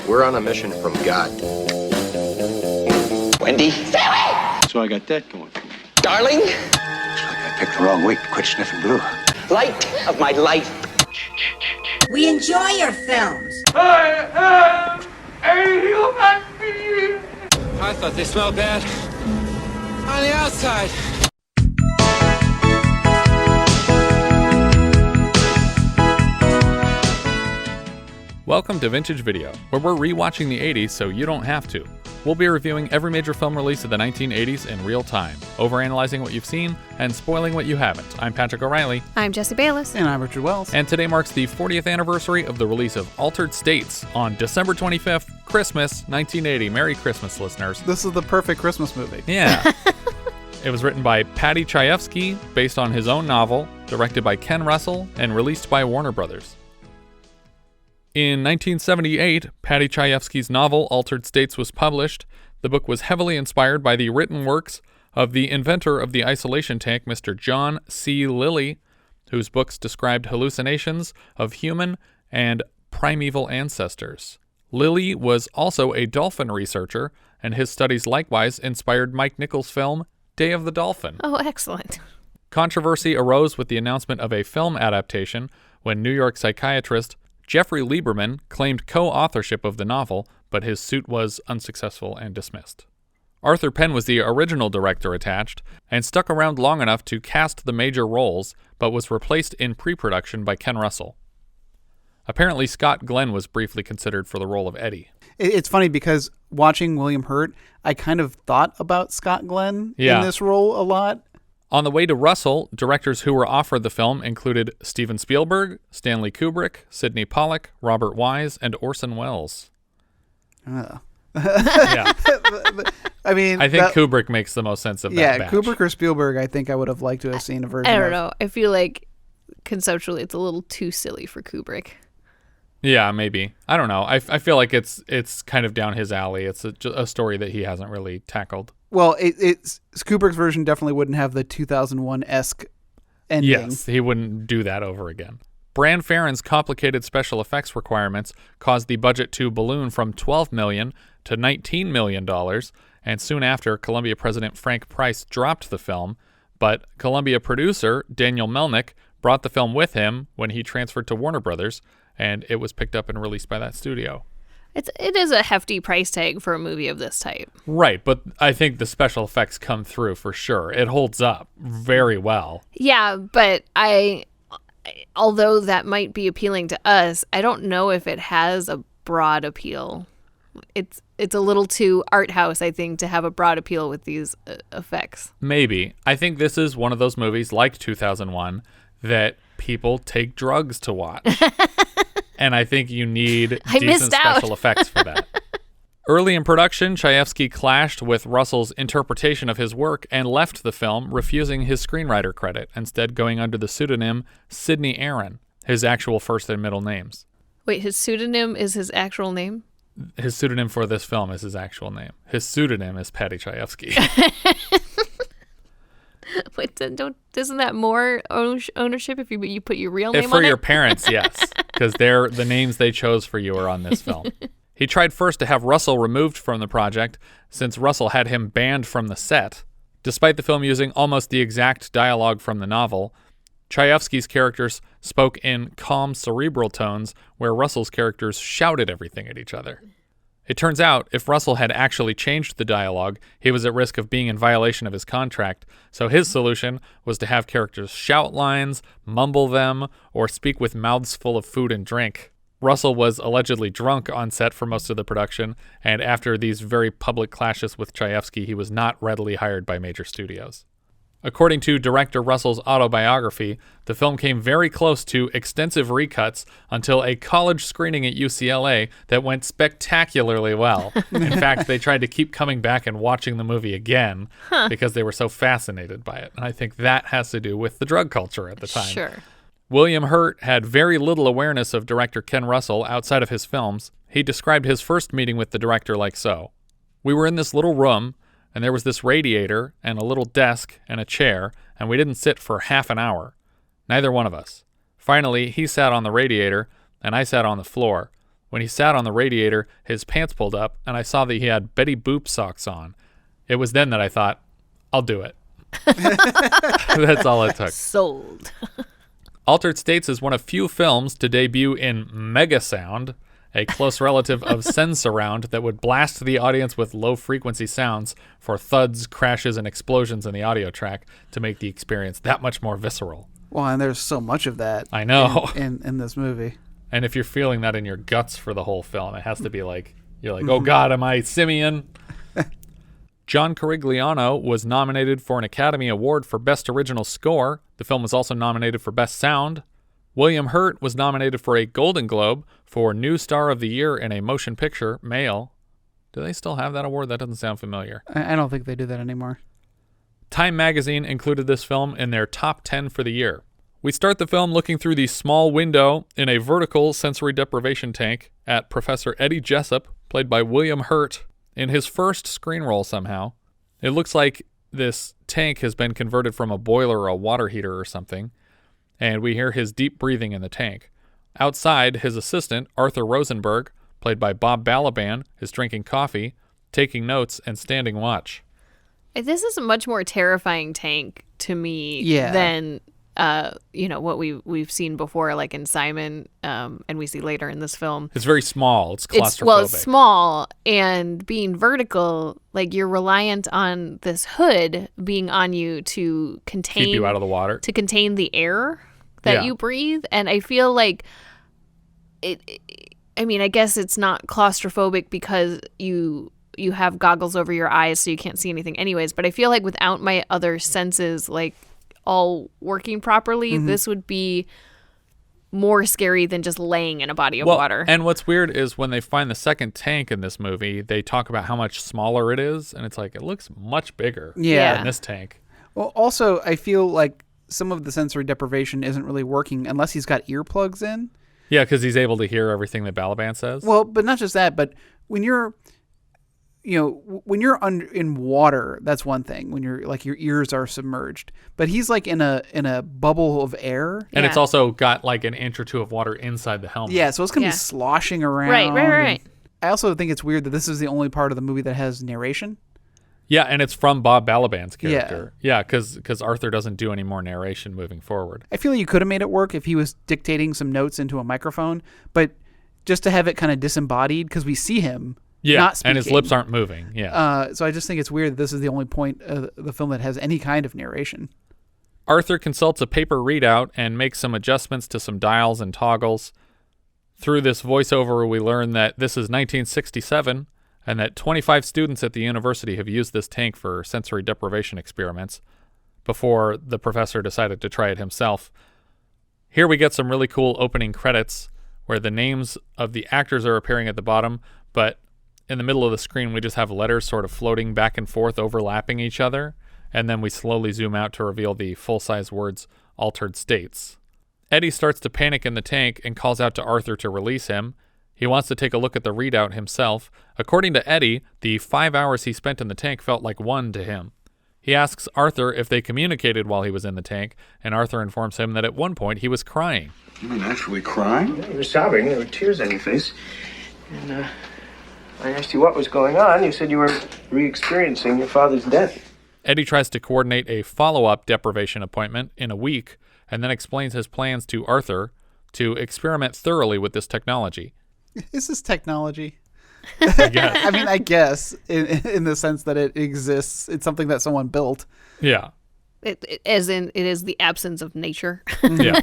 We're on a mission from God. Wendy? Stay away! So I got that going for me. Darling? Looks like I picked the wrong week to quit sniffing glue. Light of my life. We enjoy your films. I am a human being. I thought they smelled bad on the outside. Welcome to Vintage Video, where we're rewatching the 80s so you don't have to. We'll be reviewing every major film release of the 1980s in real time, overanalyzing what you've seen and spoiling what you haven't. I'm Patrick O'Reilly. I'm Jesse Bayless. And I'm Richard Wells. And today marks the 40th anniversary of the release of Altered States on December 25th, Christmas, 1980. Merry Christmas, listeners. This is the perfect Christmas movie. Yeah. It was written by Paddy Chayefsky, based on his own novel, directed by Ken Russell, and released by Warner Brothers. In 1978, Paddy Chayefsky's novel Altered States was published. The book was heavily inspired by the written works of the inventor of the isolation tank, Mr. John C. Lilly, whose books described hallucinations of human and primeval ancestors. Lilly was also a dolphin researcher, and his studies likewise inspired Mike Nichols' film Day of the Dolphin. Oh, excellent. Controversy arose with the announcement of a film adaptation when New York psychiatrist Jeffrey Lieberman claimed co-authorship of the novel, but his suit was unsuccessful and dismissed. Arthur Penn was the original director attached, and stuck around long enough to cast the major roles, but was replaced in pre-production by Ken Russell. Apparently, Scott Glenn was briefly considered for the role of Eddie. It's funny because watching William Hurt, I kind of thought about Scott Glenn in this role a lot. On the way to Russell, directors who were offered the film included Steven Spielberg, Stanley Kubrick, Sidney Pollack, Robert Wise, and Orson Welles. Yeah. I mean, I think Kubrick makes the most sense of that batch. Kubrick or Spielberg, I think I would have liked to have seen a version of. I don't know. I feel like conceptually it's a little too silly for Kubrick. Yeah, maybe. I don't know. I feel like it's kind of down his alley. It's a story that he hasn't really tackled. Well, it's Kubrick's version definitely wouldn't have the 2001-esque ending. Yes, he wouldn't do that over again. Bran Farren's complicated special effects requirements caused the budget to balloon from $12 million to $19 million, and soon after, Columbia president Frank Price dropped the film, but Columbia producer Daniel Melnick brought the film with him when he transferred to Warner Brothers, and it was picked up and released by that studio. It is a hefty price tag for a movie of this type. Right, but I think the special effects come through for sure. It holds up very well. Yeah, but although that might be appealing to us, I don't know if it has a broad appeal. It's a little too art house, I think, to have a broad appeal with these effects. Maybe. I think this is one of those movies like 2001 that people take drugs to watch. And I think you need decent special effects for that. Early in production, Chayefsky clashed with Russell's interpretation of his work and left the film, refusing his screenwriter credit, instead going under the pseudonym Sidney Aaron, his actual first and middle names. Wait, his pseudonym is his actual name? His pseudonym for this film is his actual name. His pseudonym is Paddy Chayefsky. Wait, isn't that more ownership if you put your real name on it? For your parents, yes, because the names they chose for you are on this film. He tried first to have Russell removed from the project, since Russell had him banned from the set. Despite the film using almost the exact dialogue from the novel, Chayefsky's characters spoke in calm, cerebral tones, where Russell's characters shouted everything at each other. It turns out, if Russell had actually changed the dialogue, he was at risk of being in violation of his contract, so his solution was to have characters shout lines, mumble them, or speak with mouths full of food and drink. Russell was allegedly drunk on set for most of the production, and after these very public clashes with Chayefsky, he was not readily hired by major studios. According to director Russell's autobiography, the film came very close to extensive recuts until a college screening at UCLA that went spectacularly well. In fact, they tried to keep coming back and watching the movie again because they were so fascinated by it. And I think that has to do with the drug culture at the time. Sure. William Hurt had very little awareness of director Ken Russell outside of his films. He described his first meeting with the director like so. We were in this little room, and there was this radiator and a little desk and a chair, and we didn't sit for half an hour. Neither one of us. Finally, he sat on the radiator, and I sat on the floor. When he sat on the radiator, his pants pulled up, and I saw that he had Betty Boop socks on. It was then that I thought, I'll do it. That's all it took. Sold. Altered States is one of few films to debut in Megasound, a close relative of Sensurround that would blast the audience with low-frequency sounds for thuds, crashes, and explosions in the audio track to make the experience that much more visceral. Well, and there's so much of that. I know. In this movie. And if you're feeling that in your guts for the whole film, it has to be like, you're like, oh God, am I simian? John Carigliano was nominated for an Academy Award for Best Original Score. The film was also nominated for Best Sound. William Hurt was nominated for a Golden Globe for New Star of the Year in a Motion Picture, Male. Do they still have that award? That doesn't sound familiar. I don't think they do that anymore. Time magazine included this film in their top 10 for the year. We start the film looking through the small window in a vertical sensory deprivation tank at Professor Eddie Jessup, played by William Hurt, in his first screen role somehow. It looks like this tank has been converted from a boiler or a water heater or something, and we hear his deep breathing in the tank. Outside, his assistant, Arthur Rosenberg, played by Bob Balaban, is drinking coffee, taking notes, and standing watch. This is a much more terrifying tank to me than what we've seen before, like in Simon, and we see later in this film. It's very small. It's claustrophobic. It's small, and being vertical, like you're reliant on this hood being on you to contain, keep you out of the water, to contain the air that you breathe. And I feel like I guess it's not claustrophobic because you have goggles over your eyes so you can't see anything anyways, but I feel like without my other senses like all working properly, this would be more scary than just laying in a body of water. And what's weird is when they find the second tank in this movie, they talk about how much smaller it is, and it's like, it looks much bigger than this tank. Well, also, I feel like some of the sensory deprivation isn't really working unless he's got earplugs in. Yeah, because he's able to hear everything that Balaban says. Well, but not just that, but when you're in water, that's one thing. When you're like your ears are submerged, but he's like in a bubble of air, and it's also got like an inch or two of water inside the helmet. Yeah, so it's gonna be sloshing around. Right. I also think it's weird that this is the only part of the movie that has narration. Yeah, and it's from Bob Balaban's character. Yeah, because Arthur doesn't do any more narration moving forward. I feel like you could have made it work if he was dictating some notes into a microphone, but just to have it kind of disembodied because we see him. Yeah, not speaking. And his lips aren't moving. Yeah. So I just think it's weird that this is the only point of the film that has any kind of narration. Arthur consults a paper readout and makes some adjustments to some dials and toggles. Through this voiceover, we learn that this is 1967 and that 25 students at the university have used this tank for sensory deprivation experiments before the professor decided to try it himself. Here we get some really cool opening credits where the names of the actors are appearing at the bottom, but in the middle of the screen, we just have letters sort of floating back and forth, overlapping each other, and then we slowly zoom out to reveal the full-size words, Altered States. Eddie starts to panic in the tank and calls out to Arthur to release him. He wants to take a look at the readout himself. According to Eddie, the 5 hours he spent in the tank felt like 1 to him. He asks Arthur if they communicated while he was in the tank, and Arthur informs him that at one point he was crying. You mean actually crying? Yeah, you were sobbing. There were tears on your face. And, I asked you what was going on. You said you were re-experiencing your father's death. Eddie tries to coordinate a follow-up deprivation appointment in a week and then explains his plans to Arthur to experiment thoroughly with this technology. Is this technology? I guess. I guess in the sense that it exists. It's something that someone built. Yeah. As in, it is the absence of nature. Yeah.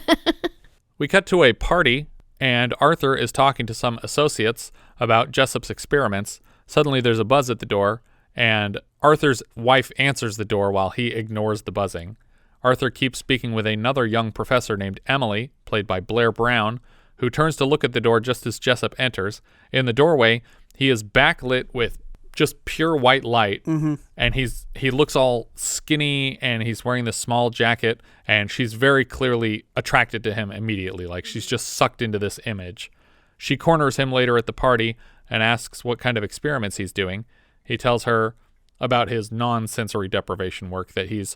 We cut to a party, and Arthur is talking to some associates about Jessup's experiments. Suddenly there's a buzz at the door, and Arthur's wife answers the door while he ignores the buzzing. Arthur keeps speaking with another young professor named Emily, played by Blair Brown, who turns to look at the door just as Jessup enters. In the doorway, he is backlit with just pure white light, and he looks all skinny, and he's wearing this small jacket, and she's very clearly attracted to him immediately, like she's just sucked into this image. She corners him later at the party and asks what kind of experiments he's doing. He tells her about his non-sensory deprivation work, that he's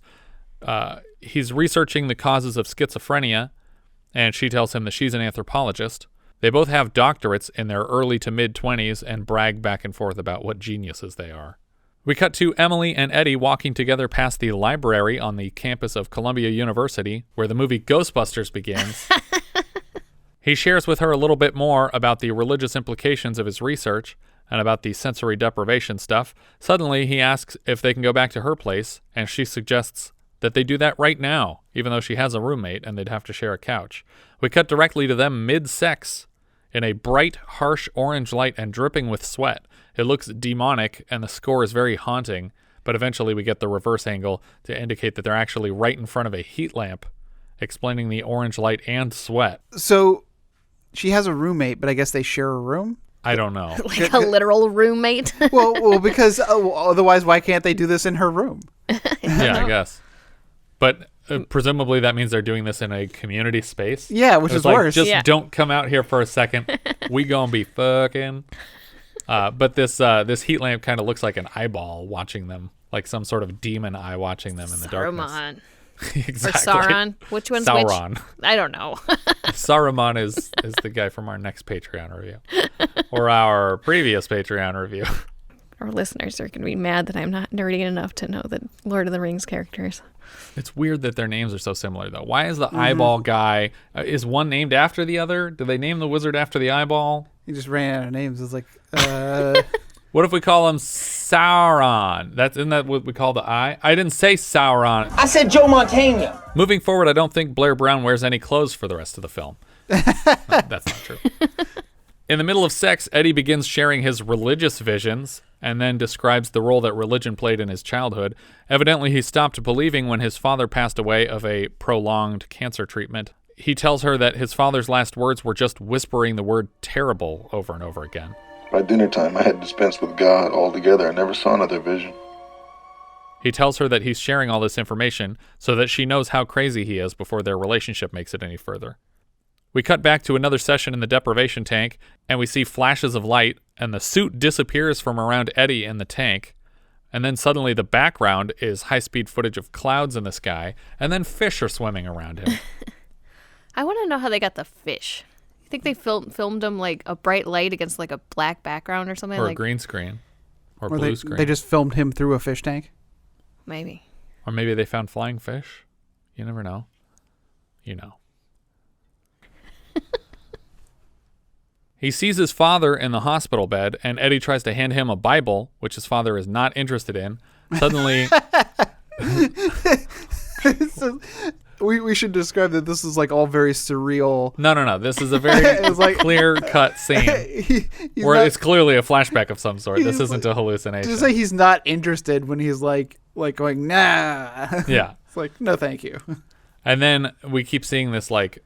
researching the causes of schizophrenia, and she tells him that she's an anthropologist. They both have doctorates in their early to mid-20s and brag back and forth about what geniuses they are. We cut to Emily and Eddie walking together past the library on the campus of Columbia University, where the movie Ghostbusters begins. He shares with her a little bit more about the religious implications of his research and about the sensory deprivation stuff. Suddenly, he asks if they can go back to her place, and she suggests that they do that right now, even though she has a roommate and they'd have to share a couch. We cut directly to them mid-sex in a bright, harsh orange light and dripping with sweat. It looks demonic, and the score is very haunting, but eventually we get the reverse angle to indicate that they're actually right in front of a heat lamp, explaining the orange light and sweat. So she has a roommate, but I guess they share a room? I don't know. Like a literal roommate? well, because otherwise, why can't they do this in her room? Yeah, I guess. But presumably that means they're doing this in a community space. Yeah, which is like, worse. Just don't come out here for a second. We gonna be fucking. But this heat lamp kind of looks like an eyeball watching them, like some sort of demon eye watching them in the darkness. Exactly. Or Sauron. Which one's Sauron. which? I don't know. Saruman is the guy from our next Patreon review. Or our previous Patreon review. Our listeners are going to be mad that I'm not nerdy enough to know the Lord of the Rings characters. It's weird that their names are so similar, though. Why is the eyeball guy... is one named after the other? Did they name the wizard after the eyeball? He just ran out of names. It's like... What if we call him Sauron? Isn't that what we call the eye? I didn't say Sauron. I said Joe Montana. Moving forward, I don't think Blair Brown wears any clothes for the rest of the film. No, that's not true. In the middle of sex, Eddie begins sharing his religious visions and then describes the role that religion played in his childhood. Evidently, he stopped believing when his father passed away of a prolonged cancer treatment. He tells her that his father's last words were just whispering the word terrible over and over again. By dinner time, I had dispensed with God altogether. I never saw another vision. He tells her that he's sharing all this information so that she knows how crazy he is before their relationship makes it any further. We cut back to another session in the deprivation tank, and we see flashes of light, and the suit disappears from around Eddie in the tank, and then suddenly the background is high-speed footage of clouds in the sky, and then fish are swimming around him. I want to know how they got the fish. You think they filmed them like a bright light against like a black background or something? Or like a green screen. Or blue blue screen. They just filmed him through a fish tank? Maybe. Or maybe they found flying fish. You never know. You know. He sees his father in the hospital bed, and Eddie tries to hand him a Bible, which his father is not interested in. Suddenly... We should describe that this is like all very surreal. No. This is a very clear-cut scene where it's clearly a flashback of some sort. This isn't a hallucination. Just like he's not interested when he's like going, nah. Yeah. It's like, no, thank you. And then we keep seeing this like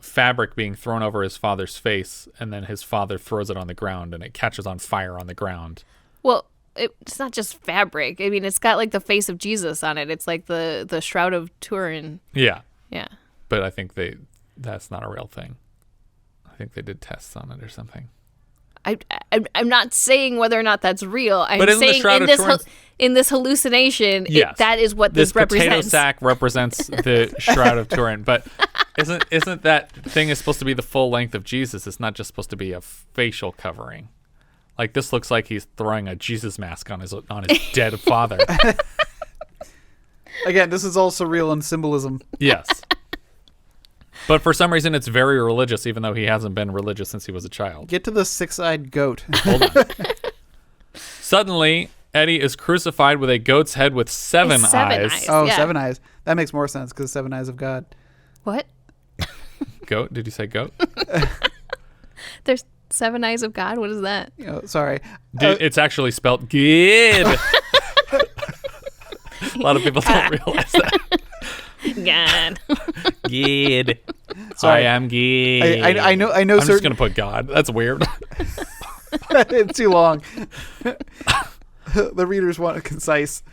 fabric being thrown over his father's face, and then his father throws it on the ground, and it catches on fire on the ground. Well, it's not just fabric. I mean, it's got like the face of Jesus on it. It's like the Shroud of Turin. Yeah. Yeah. But I think that's not a real thing. I think they did tests on it or something. I'm not saying whether or not that's real. I'm but saying in this hallucination, yes, that is what this represents. This potato sack represents the Shroud of Turin. But isn't that thing is supposed to be the full length of Jesus? It's not just supposed to be a facial covering. Like, this looks like he's throwing a Jesus mask on his dead father. Again, this is all surreal and symbolism. Yes. But for some reason, it's very religious, even though he hasn't been religious since he was a child. Get to the six-eyed goat. Hold on. Suddenly, Eddie is crucified with a goat's head with seven eyes. Oh, yeah. 7 eyes. That makes more sense because 7 eyes of God. What? Goat? Did you say goat? There's 7 eyes of God? What is that? Sorry. It's actually spelled good. A lot of people don't realize that. God. Good. Sorry. I am good. I know. I'm just going to put God. That's weird. It's too long. The readers want it concise.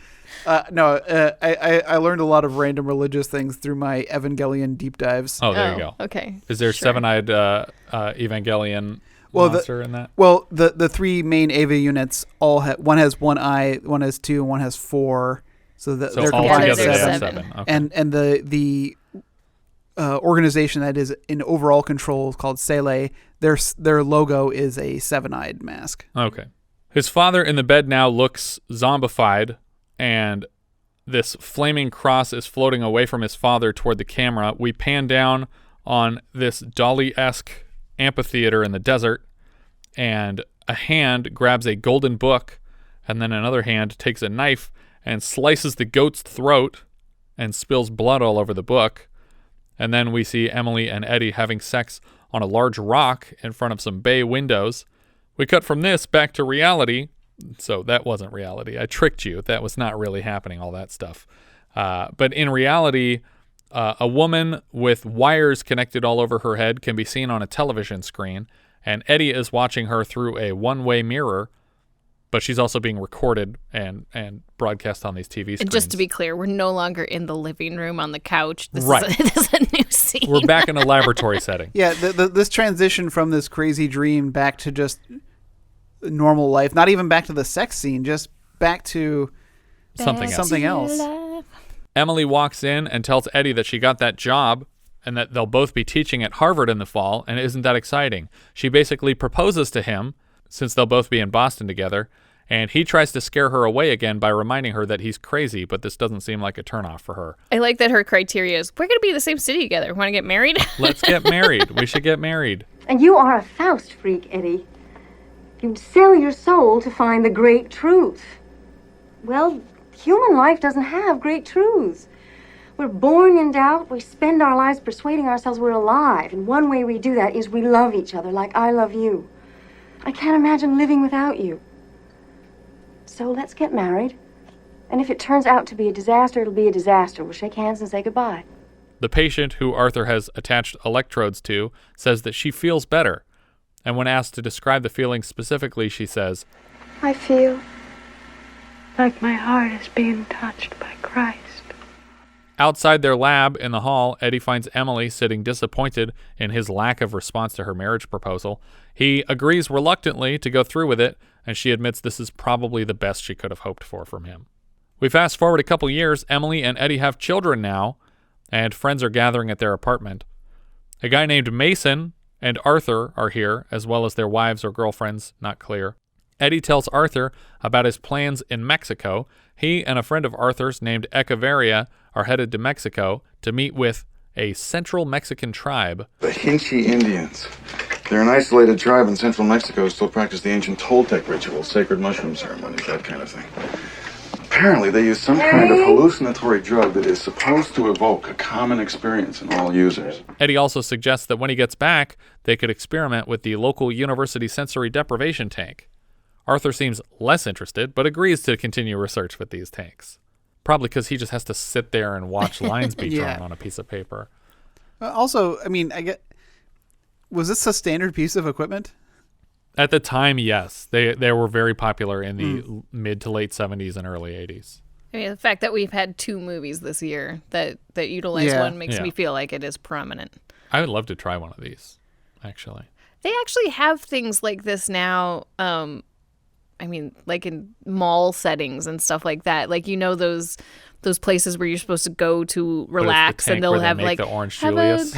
I learned a lot of random religious things through my Evangelion deep dives. Oh, there you go. Okay. Is there seven-eyed Evangelion monster in that? Well, the 3 main Eva units all one has 1 eye, one has 2, and one has 4. So they're all combined together they have 7. 7. Okay. And the organization that is in overall control called Sele. Their logo is a seven-eyed mask. Okay. His father in the bed now looks zombified, and this flaming cross is floating away from his father toward the camera. We pan down on this Dali-esque amphitheater in the desert, and a hand grabs a golden book, and then another hand takes a knife and slices the goat's throat and spills blood all over the book. And then we see Emily and Eddie having sex on a large rock in front of some bay windows. We cut from this back to reality. So that wasn't reality. I tricked you. That was not really happening, all that stuff. But in reality, a woman with wires connected all over her head can be seen on a television screen, and Eddie is watching her through a one-way mirror, but she's also being recorded and broadcast on these TV screens. And just to be clear, we're no longer in the living room on the couch. This right. This is a new scene. We're back in a laboratory setting. Yeah, this transition from this crazy dream back to just normal life, not even back to the sex scene, just back to something else. Emily walks in and tells Eddie that she got that job and that they'll both be teaching at Harvard in the fall, and isn't that exciting? She basically proposes to him, since they'll both be in Boston together, and he tries to scare her away again by reminding her that he's crazy, but this doesn't seem like a turnoff for her. I like that her criteria is, we're going to be in the same city together. Want to get married? Let's get married. We should get married. And you are a Faust freak, Eddie. You'd sell your soul to find the great truth. Well, human life doesn't have great truths. We're born in doubt. We spend our lives persuading ourselves we're alive. And one way we do that is we love each other like I love you. I can't imagine living without you. So let's get married. And if it turns out to be a disaster, it'll be a disaster. We'll shake hands and say goodbye. The patient, who Arthur has attached electrodes to, says that she feels better. And when asked to describe the feeling specifically, she says, I feel like my heart is being touched by Christ. Outside their lab in the hall, Eddie finds Emily sitting disappointed in his lack of response to her marriage proposal. He agrees reluctantly to go through with it, and she admits this is probably the best she could have hoped for from him. We fast forward a couple years. Emily and Eddie have children now, and friends are gathering at their apartment. A guy named Mason and Arthur are here, as well as their wives or girlfriends, not clear. Eddie tells Arthur about his plans in Mexico. He and a friend of Arthur's named Eccheverria are headed to Mexico to meet with a central Mexican tribe. The Hinchi Indians. They're an isolated tribe in central Mexico who still practice the ancient Toltec rituals, sacred mushroom ceremonies, that kind of thing. Apparently, they use some kind of hallucinatory drug that is supposed to evoke a common experience in all users. Eddie also suggests that when he gets back, they could experiment with the local university sensory deprivation tank. Arthur seems less interested, but agrees to continue research with these tanks. Probably because he just has to sit there and watch lines be drawn on a piece of paper. Also, I mean, was this a standard piece of equipment? At the time, yes. They were very popular in the mid to late 70s and early 80s. I mean, the fact that we've had 2 movies this year that utilize one makes me feel like it is prominent. I would love to try one of these, actually. They actually have things like this now. I mean, like in mall settings and stuff like that. Like, you know, those places where you're supposed to go to relax, and they'll have like the orange Julius.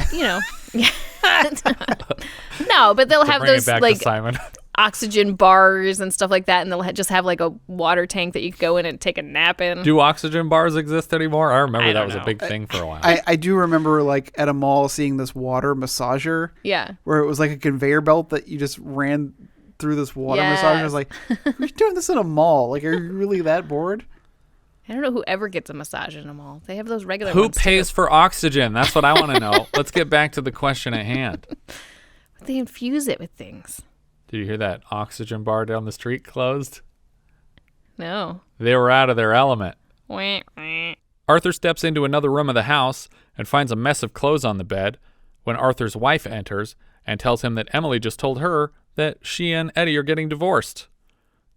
No, but they'll have those like Simon. oxygen bars and stuff like that, and they'll just have like a water tank that you can go in and take a nap in. Do oxygen bars exist anymore? I remember that was a big thing for a while. I do remember like at a mall seeing this water massager. Yeah. Where it was like a conveyor belt that you just ran through this water massager. I was like, who's doing this in a mall? Like, are you really that bored? I don't know who ever gets a massage in a mall. They have those regular Who ones pays too. for oxygen? That's what I want to know. Let's get back to the question at hand. They infuse it with things. Did you hear that oxygen bar down the street closed? No. They were out of their element. Wah, wah. Arthur steps into another room of the house and finds a mess of clothes on the bed when Arthur's wife enters and tells him that Emily just told her that she and Eddie are getting divorced,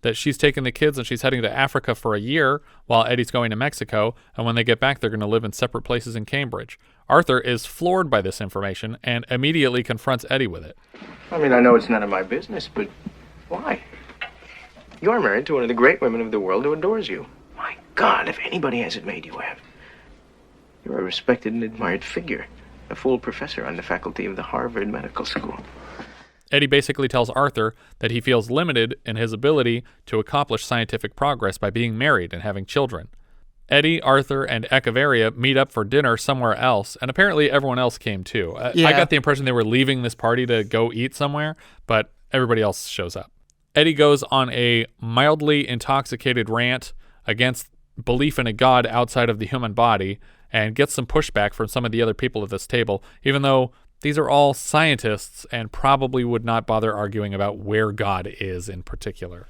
that she's taking the kids and she's heading to Africa for a year while Eddie's going to Mexico, and when they get back, they're going to live in separate places in Cambridge. Arthur is floored by this information and immediately confronts Eddie with it. I mean, I know it's none of my business, but why? You're married to one of the great women of the world who adores you. My God, if anybody has it made, you have. You're a respected and admired figure. a full professor on the faculty of the Harvard Medical School. Eddie basically tells Arthur that he feels limited in his ability to accomplish scientific progress by being married and having children. Eddie, Arthur, and Eccheverria meet up for dinner somewhere else, and apparently everyone else came too. I got the impression they were leaving this party to go eat somewhere, but everybody else shows up. Eddie goes on a mildly intoxicated rant against belief in a god outside of the human body and gets some pushback from some of the other people at this table, even though these are all scientists and probably would not bother arguing about where God is in particular.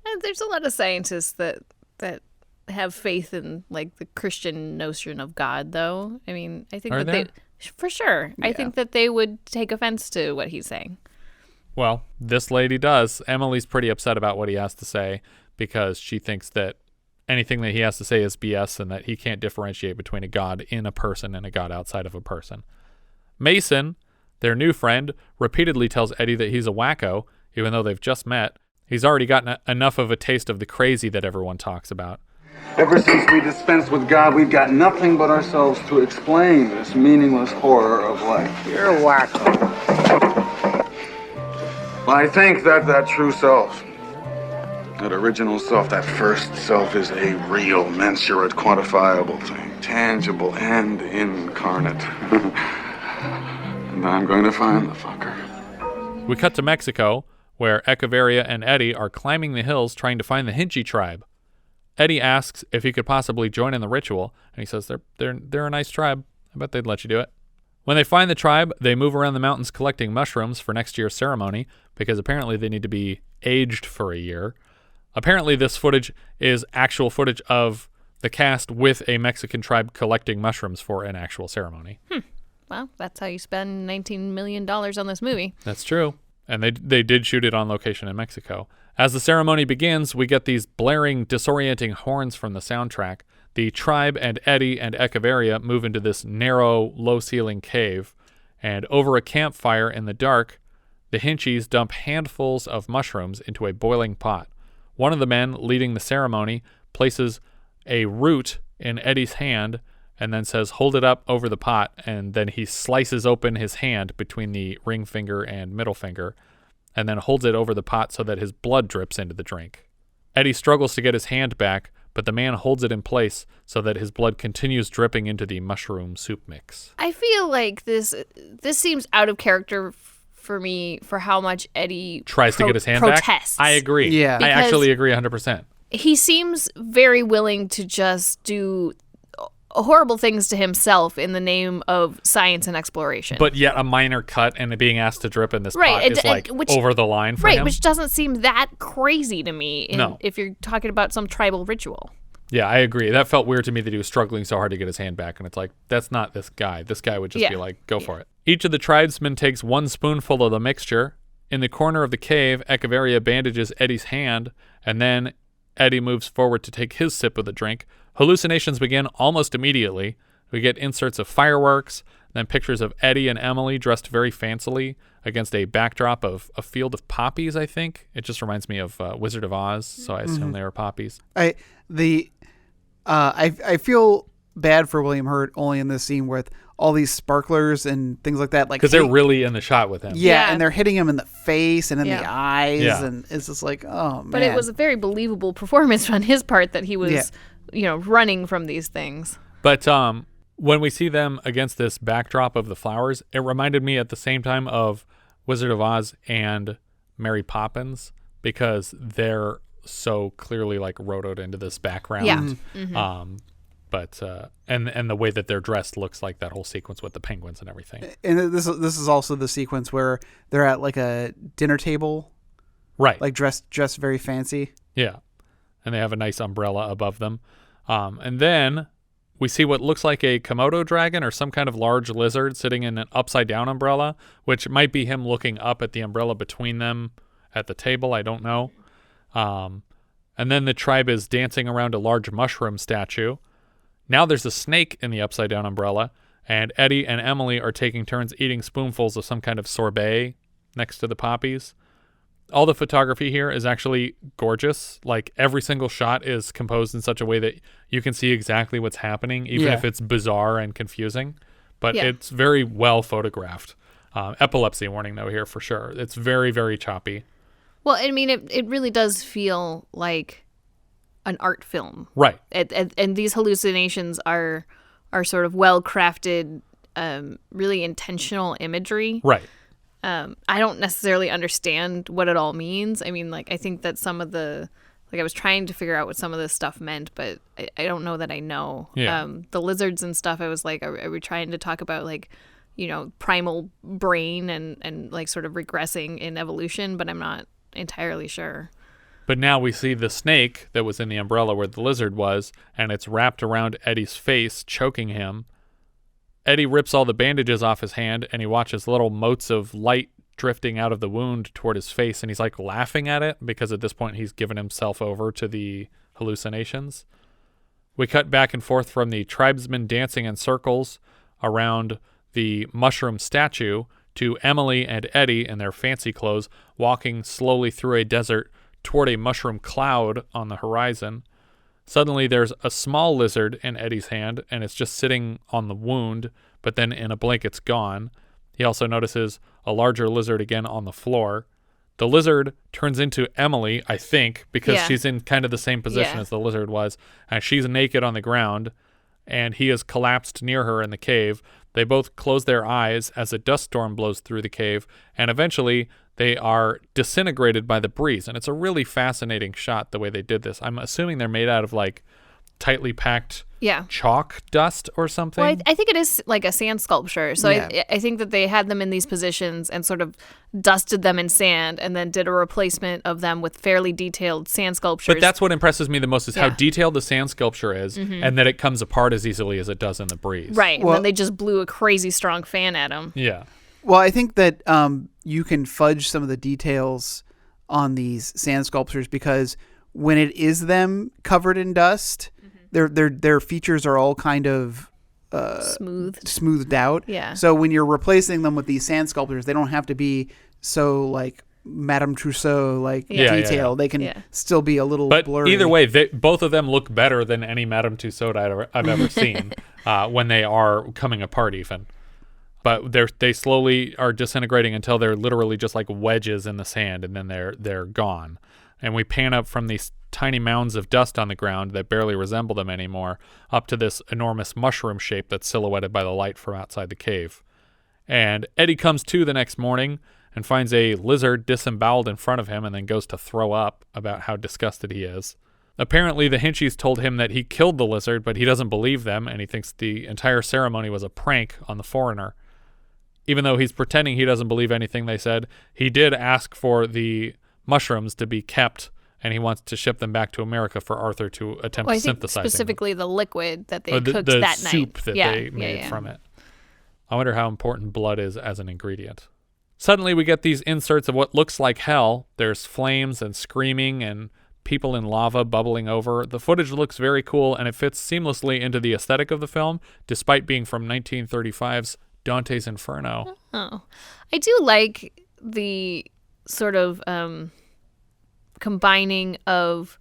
And there's a lot of scientists that have faith in like the Christian notion of God, though. I mean, I think they, for sure, I think that they would take offense to what he's saying. Well, this lady does. Emily's pretty upset about what he has to say because she thinks that anything that he has to say is BS and that he can't differentiate between a god in a person and a god outside of a person. Mason, their new friend, repeatedly tells Eddie that he's a wacko, even though they've just met. He's already gotten enough of a taste of the crazy that everyone talks about. Ever since we dispensed with God, we've got nothing but ourselves to explain this meaningless horror of life. You're a wacko. Well, I think that true self, that original self, that first self is a real, mensurate, quantifiable thing, tangible and incarnate. And I'm going to find the fucker. We cut to Mexico, where Eccheverria and Eddie are climbing the hills trying to find the Hinchi tribe. Eddie asks if he could possibly join in the ritual, and he says they're a nice tribe. I bet they'd let you do it. When they find the tribe, they move around the mountains collecting mushrooms for next year's ceremony, because apparently they need to be aged for a year. Apparently this footage is actual footage of the cast with a Mexican tribe collecting mushrooms for an actual ceremony. Well, that's how you spend $19 million on this movie. That's true. And they did shoot it on location in Mexico. As the ceremony begins, we get these blaring, disorienting horns from the soundtrack. The tribe and Eddie and Eccheverria move into this narrow, low-ceiling cave, and over a campfire in the dark, the Hinchis dump handfuls of mushrooms into a boiling pot. One of the men leading the ceremony places a root in Eddie's hand and then says, "Hold it up over the pot," and then he slices open his hand between the ring finger and middle finger and then holds it over the pot so that his blood drips into the drink. Eddie struggles to get his hand back, but the man holds it in place so that his blood continues dripping into the mushroom soup mix. I feel like this seems out of character for me for how much Eddie tries to get his hand protests. back. I agree. Yeah. I actually agree 100%. He seems very willing to just do horrible things to himself in the name of science and exploration. But yet a minor cut and being asked to drip in this pot is like over the line for him. Right, which doesn't seem that crazy to me if you're talking about some tribal ritual. Yeah, I agree. That felt weird to me that he was struggling so hard to get his hand back, and it's like, that's not this guy. This guy would just be like, go for it. Each of the tribesmen takes one spoonful of the mixture. In the corner of the cave, Eccheverria bandages Eddie's hand, and then Eddie moves forward to take his sip of the drink. Hallucinations begin almost immediately. We get inserts of fireworks, then pictures of Eddie and Emily dressed very fancily against a backdrop of a field of poppies, I think. It just reminds me of Wizard of Oz, so I assume they were poppies. I feel bad for William Hurt only in this scene with all these sparklers and things like that. Because they're really in the shot with him. Yeah, and they're hitting him in the face and in the eyes, and it's just like, oh, man. But it was a very believable performance on his part that he was, running from these things. But when we see them against this backdrop of the flowers, it reminded me at the same time of Wizard of Oz and Mary Poppins, because they're so clearly like rotoed into this background. Yeah. Mm-hmm. But and the way that they're dressed looks like that whole sequence with the penguins and everything. And this is also the sequence where they're at like a dinner table, right? Like dressed very fancy. Yeah, and they have a nice umbrella above them. And then we see what looks like a Komodo dragon or some kind of large lizard sitting in an upside down umbrella, which might be him looking up at the umbrella between them at the table. I don't know. And then the tribe is dancing around a large mushroom statue. Now there's a snake in the upside down umbrella, and Eddie and Emily are taking turns eating spoonfuls of some kind of sorbet next to the poppies. All the photography here is actually gorgeous. Like every single shot is composed in such a way that you can see exactly what's happening, even if it's bizarre and confusing. but it's very well photographed. Epilepsy warning, though, here for sure. It's very, very choppy. Well, I mean, it really does feel like an art film. Right. And these hallucinations are sort of well-crafted, really intentional imagery. Right. I don't necessarily understand what it all means. I mean, like, I think that some of the... Like, I was trying to figure out what some of this stuff meant, but I don't know that I know. Yeah. The lizards and stuff, I was like, are we trying to talk about, like, you know, primal brain and like, sort of regressing in evolution? But I'm not entirely sure. But now we see the snake that was in the umbrella where the lizard was, and it's wrapped around Eddie's face, choking him. Eddie rips all the bandages off his hand, and he watches little motes of light drifting out of the wound toward his face, and he's like laughing at it because at this point he's given himself over to the hallucinations. We cut back and forth from the tribesmen dancing in circles around the mushroom statue to Emily and Eddie in their fancy clothes walking slowly through a desert toward a mushroom cloud on the horizon. Suddenly there's a small lizard in Eddie's hand, and it's just sitting on the wound, but then in a blink it's gone. He also notices a larger lizard again on the floor. The lizard turns into Emily, I think, because she's in kind of the same position as the lizard was, and she's naked on the ground, and he is collapsed near her in the cave. They both close their eyes as a dust storm blows through the cave, and eventually they are disintegrated by the breeze. And it's a really fascinating shot, the way they did this. I'm assuming they're made out of, like, tightly packed chalk dust or something. Well, I think it is like a sand sculpture. So I think that they had them in these positions and sort of dusted them in sand and then did a replacement of them with fairly detailed sand sculptures. But that's what impresses me the most is how detailed the sand sculpture is and that it comes apart as easily as it does in the breeze. Right. Well, and then they just blew a crazy strong fan at them. Yeah. Well, I think that you can fudge some of the details on these sand sculptures because when it is them covered in dust, their features are all kind of smoothed out. Yeah. So when you're replacing them with these sand sculptures, they don't have to be so like Madame Tussauds detailed. They can still be a little blurry. But either way, both of them look better than any Madame Tussauds I've ever seen when they are coming apart even. But they slowly are disintegrating until they're literally just like wedges in the sand, and then they're gone. And we pan up from these tiny mounds of dust on the ground that barely resemble them anymore up to this enormous mushroom shape that's silhouetted by the light from outside the cave. And Eddie comes to the next morning and finds a lizard disemboweled in front of him and then goes to throw up about how disgusted he is. Apparently, the Hinchies told him that he killed the lizard, but he doesn't believe them, and he thinks the entire ceremony was a prank on the foreigner. Even though he's pretending he doesn't believe anything they said, he did ask for the mushrooms to be kept, and he wants to ship them back to America for Arthur to attempt to synthesize them. Specifically the liquid that they cooked the that soup night. that they made from it. I wonder how important blood is as an ingredient. Suddenly we get these inserts of what looks like hell. There's flames and screaming and people in lava bubbling over. The footage looks very cool, and it fits seamlessly into the aesthetic of the film, despite being from 1935's Dante's Inferno. Oh, I do like the sort of combining of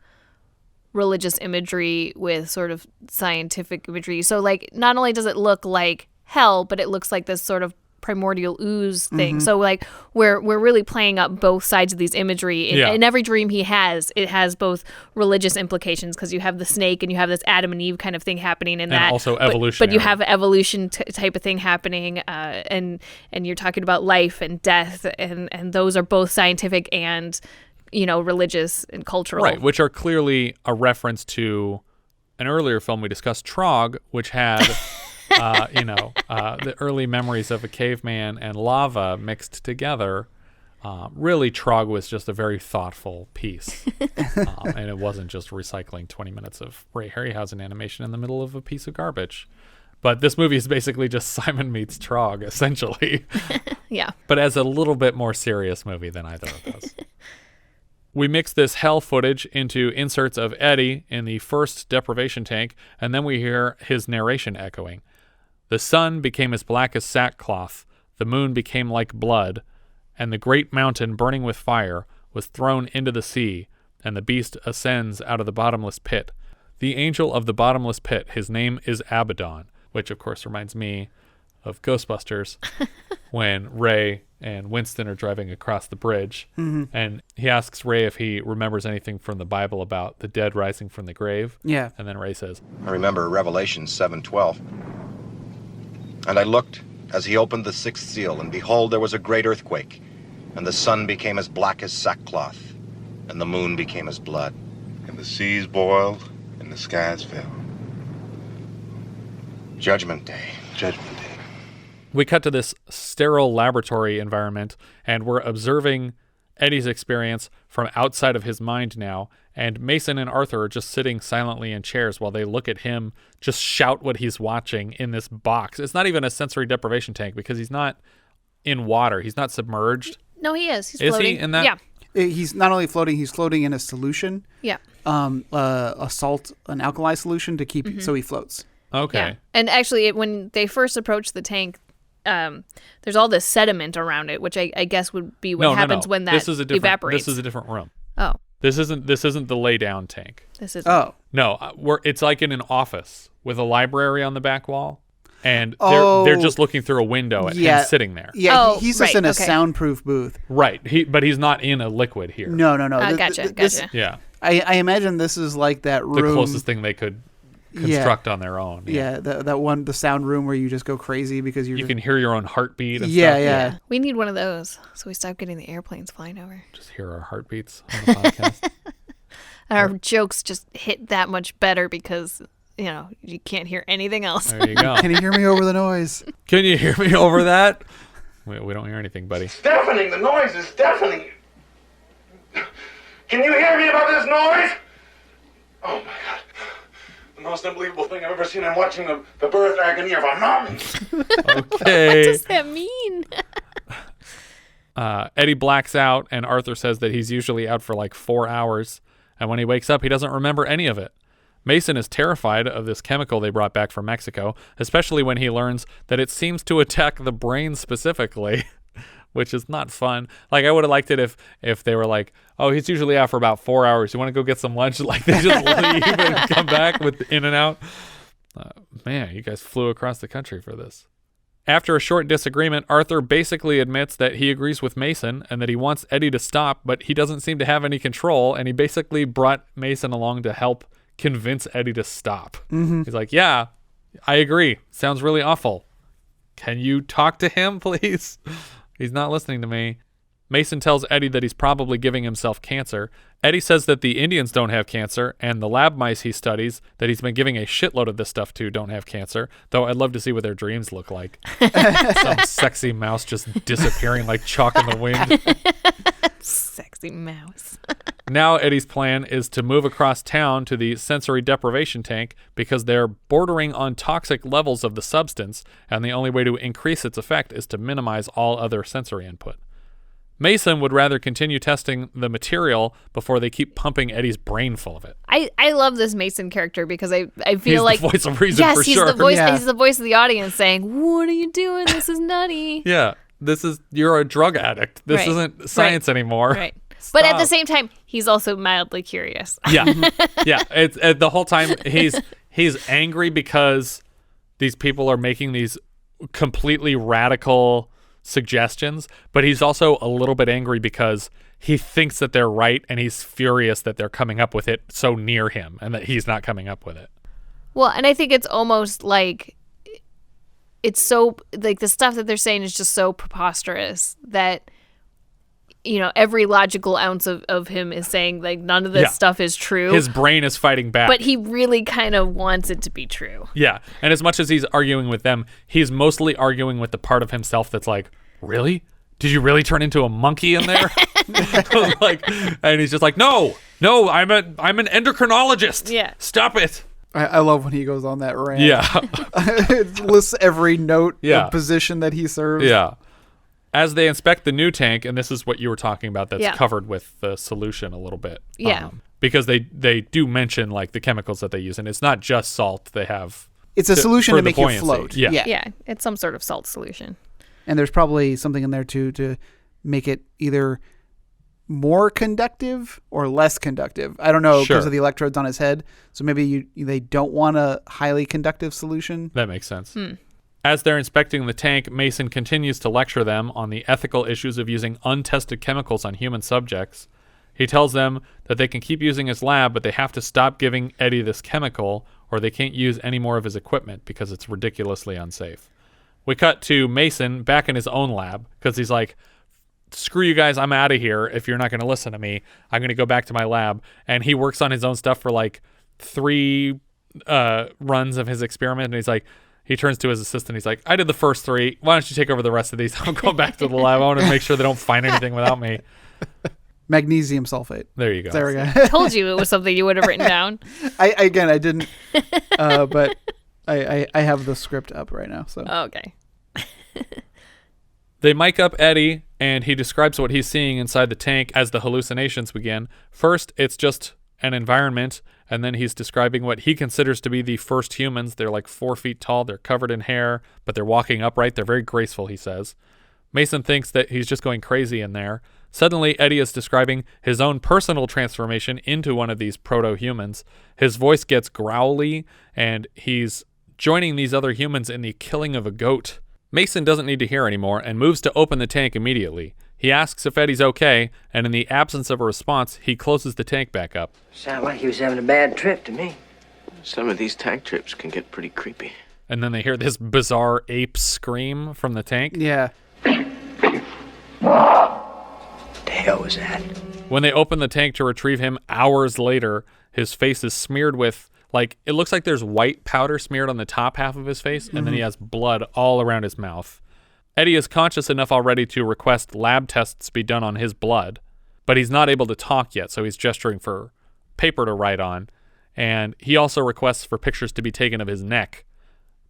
religious imagery with sort of scientific imagery. So, like, not only does it look like hell, but it looks like this sort of primordial ooze thing. So, like, we're really playing up both sides of these imagery. In every dream he has, it has both religious implications because you have the snake and you have this Adam and Eve kind of thing happening in that. And also evolutionary. But you have evolution type of thing happening, and you're talking about life and death, and those are both scientific and, you know, religious and cultural. Right, which are clearly a reference to an earlier film we discussed, Trog, which had... the early memories of a caveman and lava mixed together. Really, Trog was just a very thoughtful piece. And it wasn't just recycling 20 minutes of Ray Harryhausen animation in the middle of a piece of garbage. But this movie is basically just Simon Meets Trog, essentially. Yeah. But as a little bit more serious movie than either of those. We mix this hell footage into inserts of Eddie in the first deprivation tank, and then we hear his narration echoing. The sun became as black as sackcloth, the moon became like blood, and the great mountain burning with fire was thrown into the sea, and the beast ascends out of the bottomless pit. The angel of the bottomless pit, his name is Abaddon, which of course reminds me of Ghostbusters when Ray and Winston are driving across the bridge. And he asks Ray if he remembers anything from the Bible about the dead rising from the grave. Yeah. And then Ray says, I remember Revelation 7:12. And I looked as he opened the sixth seal, and behold, there was a great earthquake, and the sun became as black as sackcloth, and the moon became as blood. And the seas boiled, and the skies fell. Judgment Day. Judgment Day. we cut to this sterile laboratory environment, and we're observing Eddie's experience from outside of his mind now, and Mason and Arthur are just sitting silently in chairs while they look at him just shout what he's watching in this box. It's not even a sensory deprivation tank because he's not in water. He's not submerged. No, he is. He's is floating. He in that? Yeah. He's not only floating, he's floating in a solution. Yeah. A salt, an alkali solution to keep, so he floats. Okay. Yeah. And actually, when they first approach the tank, there's all this sediment around it, which I guess would be what happens when that evaporates. This is a different room. Oh. This isn't the lay down tank. This is. Oh. No, it's like in an office with a library on the back wall. And they're just looking through a window at him sitting there. Yeah, he's just in a soundproof booth. Right. But he's not in a liquid here. No. Gotcha. Yeah. I imagine this is like that room. The closest thing they could construct on their own. Yeah, the sound room where you just go crazy because you can hear your own heartbeat and stuff. Yeah. We need one of those so we stop getting the airplanes flying over. Just hear our heartbeats on the podcast. Our jokes just hit that much better because, you can't hear anything else. There you go. Can you hear me over the noise? Can you hear me over that? We don't hear anything, buddy. Deafening. The noise is deafening. Can you hear me about this noise? Oh, my God. The most unbelievable thing I've ever seen. I'm watching the birth agony of a mountain. Okay. What does that mean? Eddie blacks out, and Arthur says that he's usually out for like 4 hours. And when he wakes up, he doesn't remember any of it. Mason is terrified of this chemical they brought back from Mexico, especially when he learns that it seems to attack the brain specifically, which is not fun. Like, I would have liked it if they were like, oh, he's usually out for about 4 hours. You want to go get some lunch? Like, they just leave and come back with in and out. Man, you guys flew across the country for this. After a short disagreement, Arthur basically admits that he agrees with Mason and that he wants Eddie to stop, but he doesn't seem to have any control, and he basically brought Mason along to help convince Eddie to stop. Mm-hmm. He's like, yeah, I agree. Sounds really awful. Can you talk to him, please? He's not listening to me. Mason tells Eddie that he's probably giving himself cancer. Eddie says that the Indians don't have cancer, and the lab mice he studies that he's been giving a shitload of this stuff to don't have cancer, though I'd love to see what their dreams look like. Some sexy mouse just disappearing like chalk in the wind. Sexy mouse. Now Eddie's plan is to move across town to the sensory deprivation tank because they're bordering on toxic levels of the substance, and the only way to increase its effect is to minimize all other sensory input. Mason would rather continue testing the material before they keep pumping Eddie's brain full of it. I love this Mason character because I feel he's the voice of reason for sure. He's the voice of the audience saying, "What are you doing? This is nutty." Yeah, you're a drug addict. This isn't science anymore. Right. But at the same time, he's also mildly curious. Yeah. Yeah. It's the whole time he's angry because these people are making these completely radical suggestions, but he's also a little bit angry because he thinks that they're right and he's furious that they're coming up with it so near him and that he's not coming up with it. Well, and I think it's almost like it's so like the stuff that they're saying is just so preposterous that every logical ounce of him is saying like none of this stuff is true. His brain is fighting back. But he really kind of wants it to be true. Yeah. And as much as he's arguing with them, he's mostly arguing with the part of himself that's like, really? Did you really turn into a monkey in there? And he's just like, no, I'm an endocrinologist. Yeah. Stop it. I love when he goes on that rant. Yeah. It lists every note of position that he serves. Yeah. As they inspect the new tank, and this is what you were talking about that's covered with the solution a little bit. Yeah. Because they do mention like the chemicals that they use, and it's not just salt they have. It's a solution to make you float. Yeah. Yeah. It's some sort of salt solution. And there's probably something in there too to make it either more conductive or less conductive. I don't know because of the electrodes on his head. So maybe they don't want a highly conductive solution. That makes sense. As they're inspecting the tank, Mason continues to lecture them on the ethical issues of using untested chemicals on human subjects. He tells them that they can keep using his lab, but they have to stop giving Eddie this chemical or they can't use any more of his equipment because it's ridiculously unsafe. We cut to Mason back in his own lab because he's like, screw you guys, I'm out of here. If you're not going to listen to me, I'm going to go back to my lab. And he works on his own stuff for like 3 runs of his experiment. And he's like, he turns to his assistant. He's like, I did the first 3. Why don't you take over the rest of these? I'm going back to the lab. I want to make sure they don't find anything without me. Magnesium sulfate. There you go. There we go. I told you it was something you would have written down. I didn't, but I have the script up right now. So okay. They mic up Eddie, and he describes what he's seeing inside the tank as the hallucinations begin. First, it's just an environment, and then he's describing what he considers to be the first humans. They're like 4 feet tall, they're covered in hair, but they're walking upright, they're very graceful, he says. Mason thinks that he's just going crazy in there. Suddenly, Eddie is describing his own personal transformation into one of these proto-humans. His voice gets growly, and he's joining these other humans in the killing of a goat. Mason doesn't need to hear anymore and moves to open the tank immediately. He asks if Eddie's okay, and in the absence of a response, he closes the tank back up. Sound like he was having a bad trip to me. Some of these tank trips can get pretty creepy. And then they hear this bizarre ape scream from the tank. Yeah. What the hell was that? When they open the tank to retrieve him hours later, his face is smeared with, like, it looks like there's white powder smeared on the top half of his face, and then he has blood all around his mouth. Eddie is conscious enough already to request lab tests be done on his blood, but he's not able to talk yet, so he's gesturing for paper to write on. And he also requests for pictures to be taken of his neck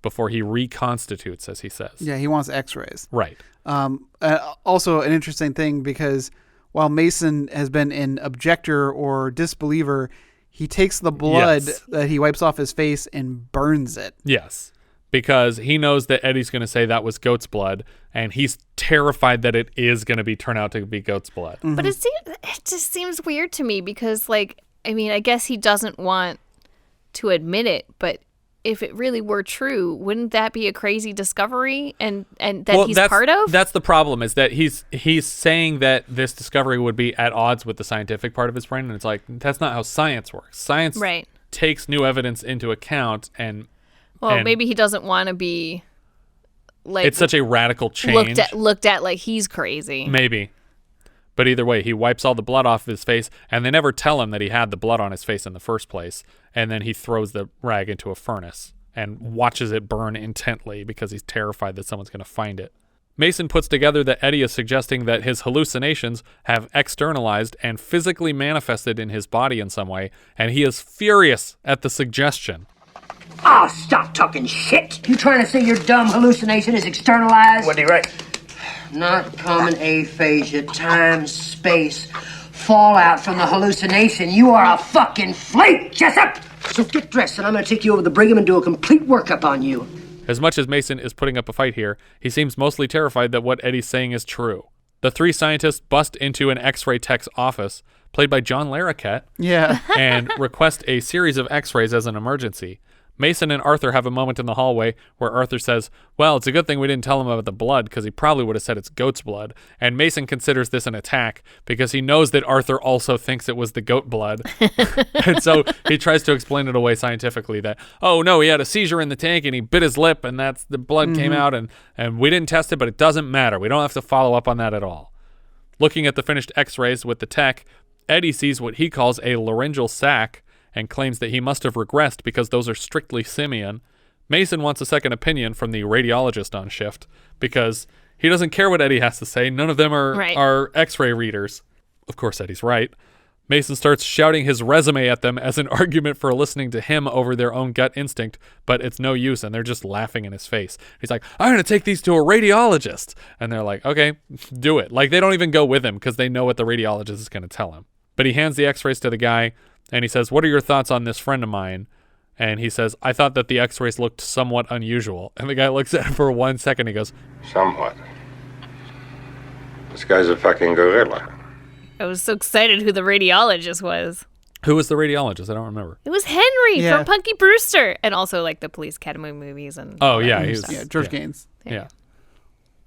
before he reconstitutes, as he says. Yeah, he wants x-rays. Right. Also an interesting thing, because while Mason has been an objector or disbeliever, he takes the blood that he wipes off his face and burns it. Yes. Because he knows that Eddie's going to say that was goat's blood, and he's terrified that it is going to turn out to be goat's blood. Mm-hmm. But it just seems weird to me because, like, I mean, I guess he doesn't want to admit it, but if it really were true, wouldn't that be a crazy discovery and that he's part of? That's the problem, is that he's saying that this discovery would be at odds with the scientific part of his brain, and it's like, that's not how science works. Science takes new evidence into account and... Well, maybe he doesn't want to be, like... It's such a radical change. Looked at like he's crazy. Maybe. But either way, he wipes all the blood off of his face, and they never tell him that he had the blood on his face in the first place. And then he throws the rag into a furnace and watches it burn intently because he's terrified that someone's going to find it. Mason puts together that Eddie is suggesting that his hallucinations have externalized and physically manifested in his body in some way, and he is furious at the suggestion. Oh, stop talking shit. You trying to say your dumb hallucination is externalized? What did he write? Not common aphasia, time, space, fallout from the hallucination. You are a fucking flake, Jessup! So get dressed and I'm gonna take you over to Brigham and do a complete workup on you. As much as Mason is putting up a fight here, he seems mostly terrified that what Eddie's saying is true. The 3 scientists bust into an X-ray tech's office, played by John Larroquette, and request a series of X-rays as an emergency. Mason and Arthur have a moment in the hallway where Arthur says, well, it's a good thing we didn't tell him about the blood because he probably would have said it's goat's blood. And Mason considers this an attack because he knows that Arthur also thinks it was the goat blood. And so he tries to explain it away scientifically that, oh, no, he had a seizure in the tank and he bit his lip and that's the blood came out and we didn't test it, but it doesn't matter. We don't have to follow up on that at all. Looking at the finished X-rays with the tech, Eddie sees what he calls a laryngeal sac and claims that he must have regressed because those are strictly simian. Mason wants a second opinion from the radiologist on shift because he doesn't care what Eddie has to say. None of them are X-ray readers. Of course, Eddie's right. Mason starts shouting his resume at them as an argument for listening to him over their own gut instinct, but it's no use, and they're just laughing in his face. He's like, I'm going to take these to a radiologist. And they're like, okay, do it. Like, they don't even go with him because they know what the radiologist is going to tell him. But he hands the X-rays to the guy, and he says, what are your thoughts on this friend of mine? And he says, I thought that the X-rays looked somewhat unusual. And the guy looks at him for 1 second. He goes, somewhat. This guy's a fucking gorilla. I was so excited who the radiologist was. Who was the radiologist? I don't remember. It was Henry Yeah. from Punky Brewster, and also like the Police Academy movies and. Oh all that yeah, other he was. stuff. Yeah, George Gaines. Yeah.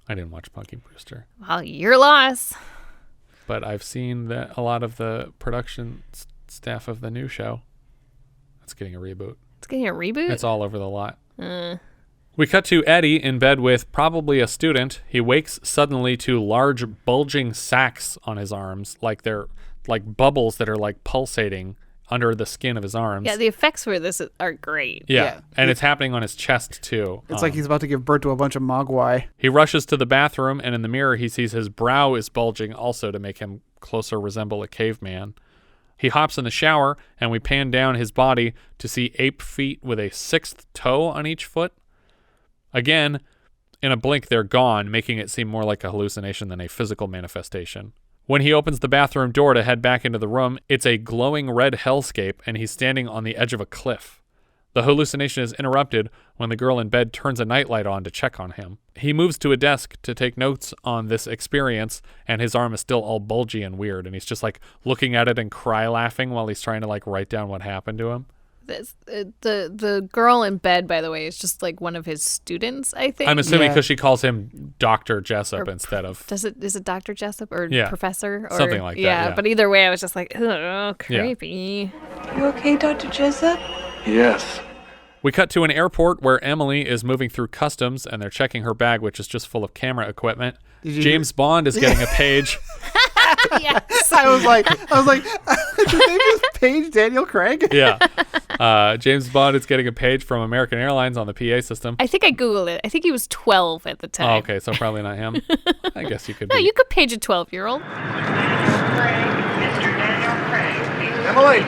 I didn't watch Punky Brewster, Well, your loss. but I've seen a lot of the production staff of the new show. It's getting a reboot. It's getting a reboot. It's all over the lot. We cut to Eddie in bed with probably a student. He wakes suddenly to large bulging sacs on his arms, like they're like bubbles that are like pulsating under the skin of his arms. Yeah, the effects for this are great. Yeah. And it's happening on his chest too. It's like he's about to give birth to a bunch of mogwai. He rushes to the bathroom, and in the mirror he sees his brow is bulging also to make him closer resemble a caveman. He hops in the shower, and we pan down his body to see ape feet with a 6th toe on each foot. Again, in a blink, they're gone, making it seem more like a hallucination than a physical manifestation. When he opens the bathroom door to head back into the room, it's a glowing red hellscape, and he's standing on the edge of a cliff. The hallucination is interrupted when the girl in bed turns a nightlight on to check on him. He moves to a desk to take notes on this experience, and his arm is still all bulgy and weird, and he's just like looking at it and cry laughing while he's trying to like write down what happened to him. The girl in bed, by the way, is just like one of his students, I think. I'm assuming because she calls him Dr. Jessup instead of... Is it Dr. Jessup or Yeah. Professor? Or, Something like that, yeah. But either way, I was just like, oh, creepy. You okay, Dr. Jessup? Yes. We cut to an airport where Emily is moving through customs, and they're checking her bag, which is just full of camera equipment. James Bond is getting a page. Yes. I was like, his name is Page Daniel Craig. Yeah. James Bond is getting a page from American Airlines on the PA system. I think I Googled it. I think he was 12 at the time. Oh, okay, so probably not him. I guess you could No, be. you could page a 12-year-old. Emily!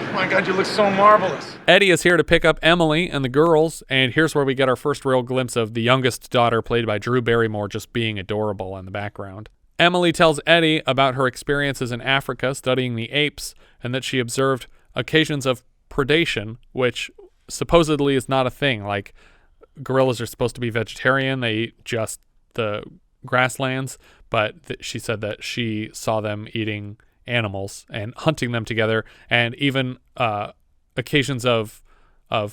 Oh my God, you look so marvelous. Eddie is here to pick up Emily and the girls, and here's where we get our first real glimpse of the youngest daughter, played by Drew Barrymore, just being adorable in the background. Emily tells Eddie about her experiences in Africa studying the apes, and that she observed occasions of predation, which supposedly is not a thing. Like, gorillas are supposed to be vegetarian, they eat just the grasslands, but she said that she saw them eating animals and hunting them together, and even occasions of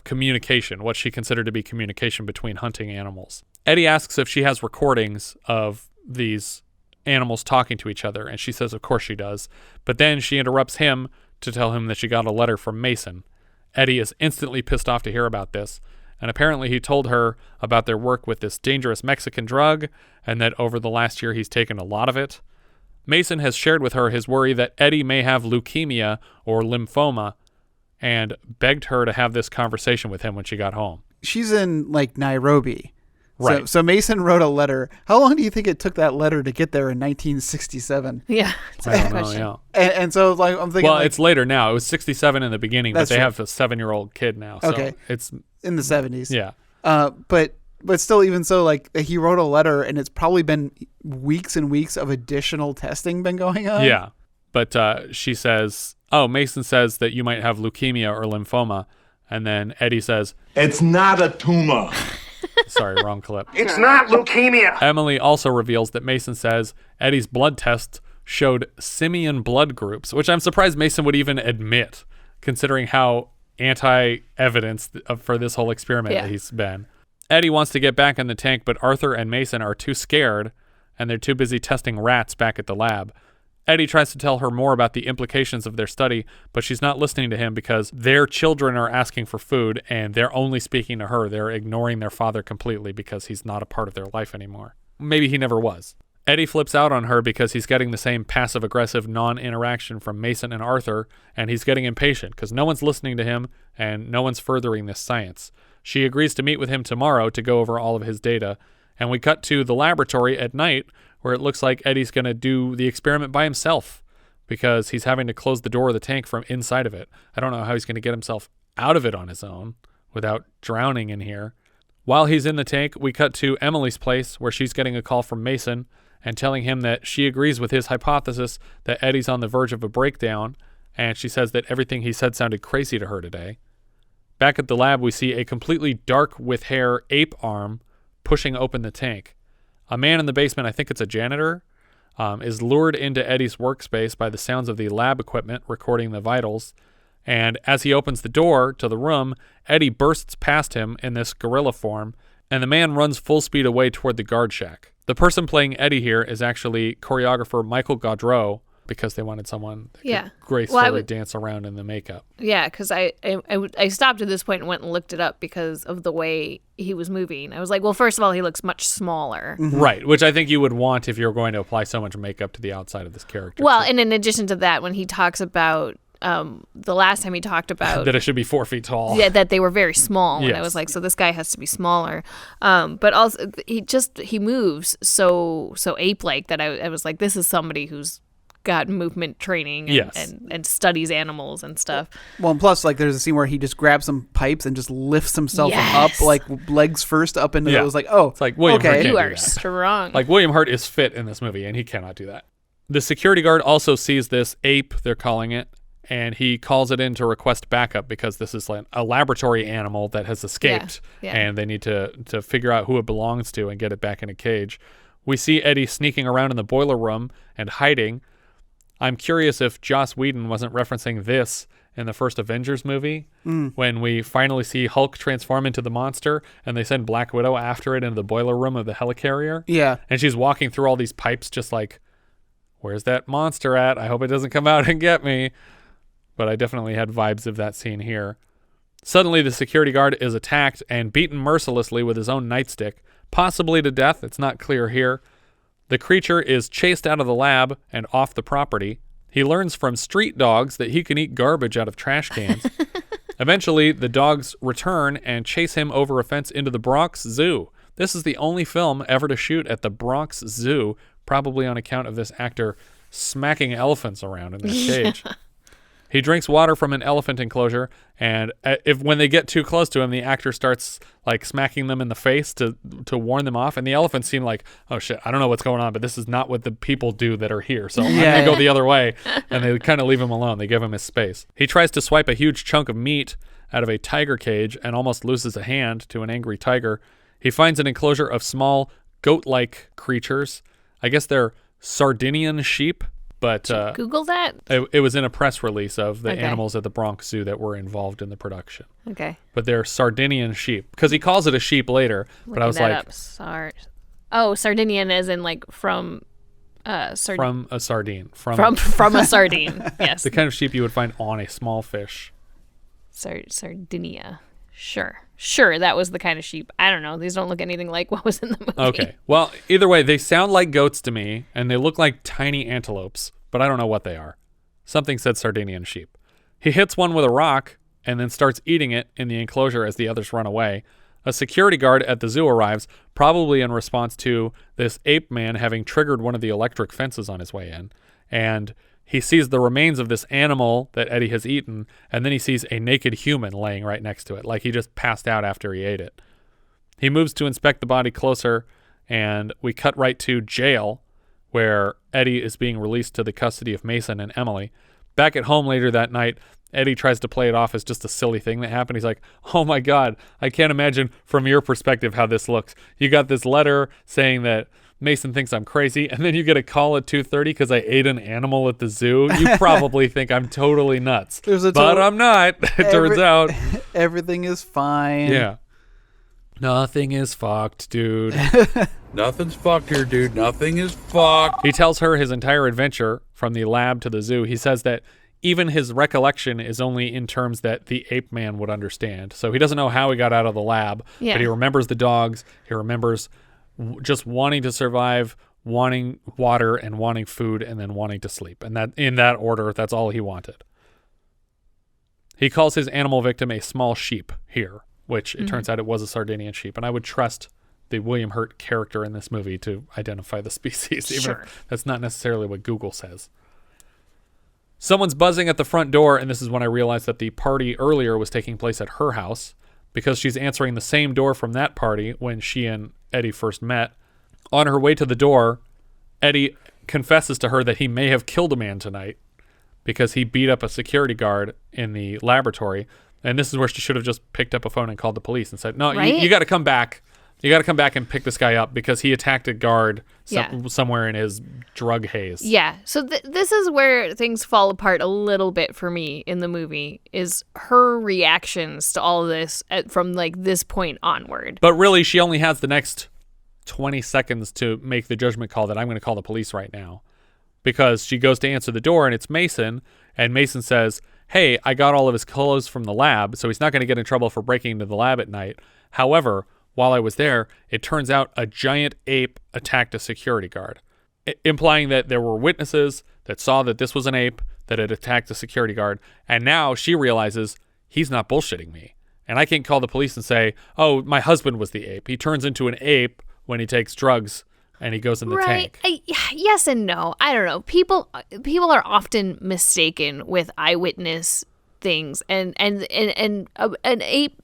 communication, what she considered to be communication between hunting animals. Eddie asks if she has recordings of these animals talking to each other, and she says of course she does, but then she interrupts him to tell him that she got a letter from Mason. Eddie is instantly pissed off to hear about this, and apparently he told her about their work with this dangerous Mexican drug, and that over the last year he's taken a lot of it. Mason has shared with her his worry that Eddie may have leukemia or lymphoma, and begged her to have this conversation with him when she got home. She's in like Nairobi. Right. So Mason wrote a letter. How long do you think it took that letter to get there in 1967? Yeah, it's a I good don't know, question. yeah. And so like I'm thinking. Well, like, it's later now. It was 67 in the beginning, but That's they true. have a 7-year-old kid now. So Okay. it's in the 70s. Yeah. But still, even so, like he wrote a letter, and it's probably been weeks and weeks of additional testing been going on. Yeah. But she says, oh, Mason says that you might have leukemia or lymphoma. And then Eddie says, It's not a tumor. sorry, wrong clip. It's not leukemia. Emily also reveals that Mason says Eddie's blood tests showed simian blood groups, which I'm surprised Mason would even admit, considering how anti-evidence for this whole experiment that he's been. Eddie wants to get back in the tank, but Arthur and Mason are too scared, and they're too busy testing rats back at the lab. Eddie tries to tell her more about the implications of their study, but she's not listening to him because their children are asking for food, and they're only speaking to her. They're ignoring their father completely because he's not a part of their life anymore. Maybe he never was. Eddie flips out on her because he's getting the same passive-aggressive non-interaction from Mason and Arthur, and he's getting impatient because no one's listening to him and no one's furthering this science. She agrees to meet with him tomorrow to go over all of his data, and we cut to the laboratory at night where it looks like Eddie's going to do the experiment by himself because he's having to close the door of the tank from inside of it. I don't know how he's going to get himself out of it on his own without drowning in here. While he's in the tank, we cut to Emily's place where she's getting a call from Mason and telling him that she agrees with his hypothesis that Eddie's on the verge of a breakdown, and she says that everything he said sounded crazy to her today. Back at the lab, we see a completely dark with hair ape arm pushing open the tank. A man in the basement, I think it's a janitor, is lured into Eddie's workspace by the sounds of the lab equipment recording the vitals. And as he opens the door to the room, Eddie bursts past him in this gorilla form, and the man runs full speed away toward the guard shack. The person playing Eddie here is actually choreographer Michael Godreau, because they wanted someone that could gracefully dance around in the makeup. Yeah, because I stopped at this point and went and looked it up because of the way he was moving. I was like, well, first of all, he looks much smaller. Mm-hmm. Right, which I think you would want if you're going to apply so much makeup to the outside of this character. Well, and in addition to that, when he talks about the last time he talked about that it should be 4 feet tall. Yeah, that they were very small. Yes. And I was like, so this guy has to be smaller. But also he moves so ape-like that I was like, this is somebody who's got movement training and studies animals and stuff. Well, and plus, like, there's a scene where he just grabs some pipes and just lifts himself up, like, legs first up into it. It was like, oh, it's like, William Hurt can't you do are that. strong. Like, William Hurt is fit in this movie, and he cannot do that. The security guard also sees this ape, they're calling it, and he calls it in to request backup because this is like a laboratory animal that has escaped, and they need to figure out who it belongs to and get it back in a cage. We see Eddie sneaking around in the boiler room and hiding. I'm curious if Joss Whedon wasn't referencing this in the first Avengers movie when we finally see Hulk transform into the monster and they send Black Widow after it into the boiler room of the helicarrier. Yeah. And she's walking through all these pipes just like, where's that monster at? I hope it doesn't come out and get me. But I definitely had vibes of that scene here. Suddenly, the security guard is attacked and beaten mercilessly with his own nightstick, possibly to death. It's not clear here. The creature is chased out of the lab and off the property. He learns from street dogs that he can eat garbage out of trash cans. Eventually, the dogs return and chase him over a fence into the Bronx Zoo. This is the only film ever to shoot at the Bronx Zoo, probably on account of this actor smacking elephants around in this cage. He drinks water from an elephant enclosure, and when they get too close to him, the actor starts like smacking them in the face to warn them off. And the elephants seem like, oh shit, I don't know what's going on, but this is not what the people do that are here. So I'm gonna go the other way. And they kind of leave him alone. They give him his space. He tries to swipe a huge chunk of meat out of a tiger cage and almost loses a hand to an angry tiger. He finds an enclosure of small goat-like creatures. I guess they're Sardinian sheep. But Google that? It was in a press release of the animals at the Bronx Zoo that were involved in the production. Okay. But they're Sardinian sheep. Because he calls it a sheep later. But I was like... Sardinian as in like from... from a sardine. From a sardine, yes. The kind of sheep you would find on a small fish. Sardinia. Sure, that was the kind of sheep. I don't know. These don't look anything like what was in the movie. Okay. Well, either way, they sound like goats to me, and they look like tiny antelopes, but I don't know what they are. Something said Sardinian sheep. He hits one with a rock and then starts eating it in the enclosure as the others run away. A security guard at the zoo arrives, probably in response to this ape man having triggered one of the electric fences on his way in, and he sees the remains of this animal that Eddie has eaten, and then he sees a naked human laying right next to it, like he just passed out after he ate it. He moves to inspect the body closer, and we cut right to jail, where Eddie is being released to the custody of Mason and Emily. Back at home later that night, Eddie tries to play it off as just a silly thing that happened. He's like, oh my God, I can't imagine from your perspective how this looks. You got this letter saying that Mason thinks I'm crazy, and then you get a call at 2:30 because I ate an animal at the zoo. You probably think I'm totally nuts. But I'm not, it turns out. Everything is fine. Yeah. Nothing is fucked, dude. Nothing's fucked here, dude. Nothing is fucked. He tells her his entire adventure from the lab to the zoo. He says that even his recollection is only in terms that the ape man would understand. So he doesn't know how he got out of the lab, but he remembers the dogs. He remembers just wanting to survive, wanting water and wanting food, and then wanting to sleep. And that in that order, that's all he wanted. He calls his animal victim a small sheep here, which it turns out it was a Sardinian sheep. And I would trust the William Hurt character in this movie to identify the species, even if that's not necessarily what Google says. Someone's buzzing at the front door, and this is when I realized that the party earlier was taking place at her house, because she's answering the same door from that party when she and Eddie first met. On her way to the door, Eddie confesses to her that he may have killed a man tonight because he beat up a security guard in the laboratory. And this is where she should have just picked up a phone and called the police and said, no, you got to come back. You got to come back and pick this guy up because he attacked a guard Yeah. somewhere in his drug haze. Yeah. So this is where things fall apart a little bit for me in the movie, is her reactions to all of this from like this point onward. But really, she only has the next 20 seconds to make the judgment call that I'm going to call the police right now. Because she goes to answer the door and it's Mason. And Mason says, hey, I got all of his clothes from the lab, so he's not going to get in trouble for breaking into the lab at night. However, while I was there, it turns out a giant ape attacked a security guard, implying that there were witnesses that saw that this was an ape that had attacked a security guard. And now she realizes he's not bullshitting me. And I can't call the police and say, oh, my husband was the ape. He turns into an ape when he takes drugs and he goes in the tank. Yes and no. I don't know. People are often mistaken with eyewitness things, and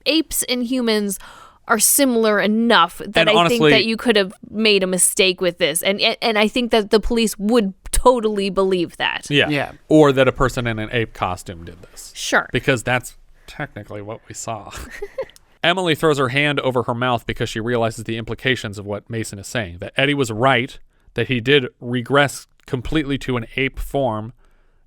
apes and humans are similar enough that I think that you could have made a mistake with this. And I think that the police would totally believe that. Yeah. Or that a person in an ape costume did this. Sure. Because that's technically what we saw. Emily throws her hand over her mouth because she realizes the implications of what Mason is saying. That Eddie was right, that he did regress completely to an ape form.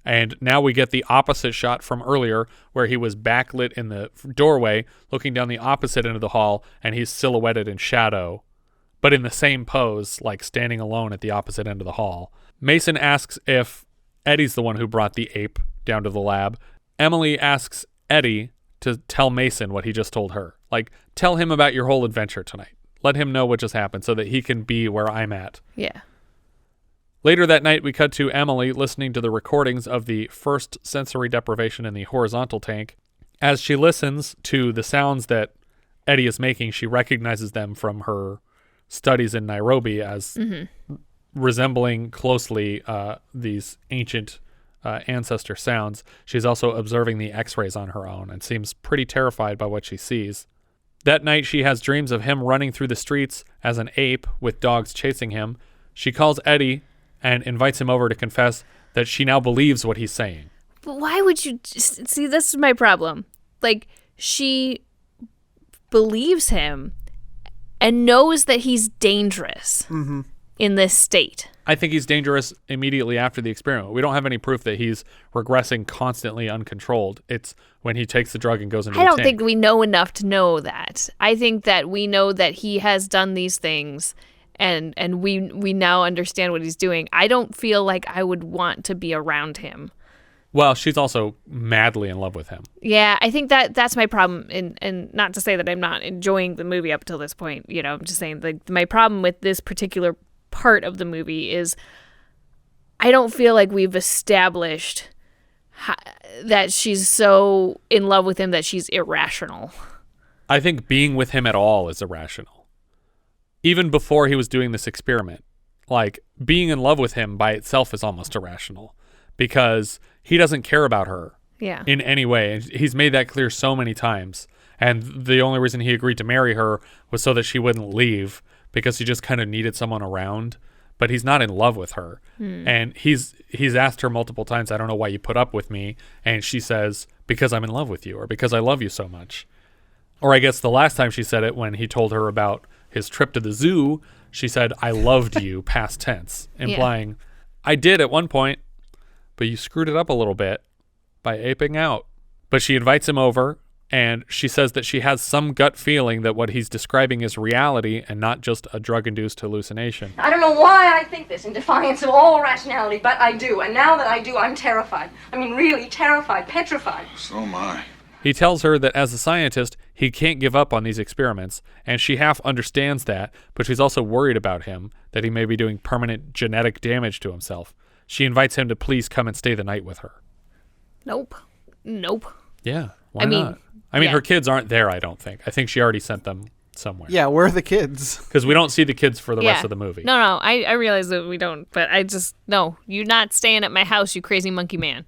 And now we get the opposite shot from earlier where he was backlit in the doorway looking down the opposite end of the hall, and he's silhouetted in shadow, but in the same pose, like standing alone at the opposite end of the hall. Mason asks if Eddie's the one who brought the ape down to the lab. Emily asks Eddie to tell Mason what he just told her. Like, tell him about your whole adventure tonight. Let him know what just happened so that he can be where I'm at. Yeah. Later that night, we cut to Emily listening to the recordings of the first sensory deprivation in the horizontal tank. As she listens to the sounds that Eddie is making, she recognizes them from her studies in Nairobi as resembling closely these ancient ancestor sounds. She's also observing the x-rays on her own and seems pretty terrified by what she sees. That night, she has dreams of him running through the streets as an ape with dogs chasing him. She calls Eddie and invites him over to confess that she now believes what he's saying. But why would you see? This is my problem. Like, she believes him and knows that he's dangerous in this state. I think he's dangerous immediately after the experiment. We don't have any proof that he's regressing constantly uncontrolled. It's when he takes the drug and goes into the tank. I don't think we know enough to know that. I think that we know that he has done these things, and we now understand what he's doing. I don't feel like I would want to be around him. Well, she's also madly in love with him. Yeah, I think that's my problem. And not to say that I'm not enjoying the movie up until this point. You know, I'm just saying, like, my problem with this particular part of the movie is I don't feel like we've established that she's so in love with him that she's irrational. I think being with him at all is irrational. Even before he was doing this experiment, like, being in love with him by itself is almost irrational because he doesn't care about her in any way. And he's made that clear so many times. And the only reason he agreed to marry her was so that she wouldn't leave, because he just kind of needed someone around. But he's not in love with her. And he's asked her multiple times, I don't know why you put up with me. And she says, because I'm in love with you, or because I love you so much. Or I guess the last time she said it, when he told her about his trip to the zoo, she said, I loved you, past tense, implying, I did at one point, but you screwed it up a little bit by aping out. But she invites him over, and she says that she has some gut feeling that what he's describing is reality and not just a drug-induced hallucination. I don't know why I think this in defiance of all rationality, but I do. And now that I do, I'm terrified. I mean, really terrified, petrified. So am I. He tells her that as a scientist, he can't give up on these experiments, and she half understands that, but she's also worried about him, that he may be doing permanent genetic damage to himself. She invites him to please come and stay the night with her. Nope. Yeah, why not? I mean, her kids aren't there, I don't think. I think she already sent them somewhere. Yeah, where are the kids? Because we don't see the kids for the rest of the movie. No, I realize that we don't, but I just, no, you're not staying at my house, you crazy monkey man.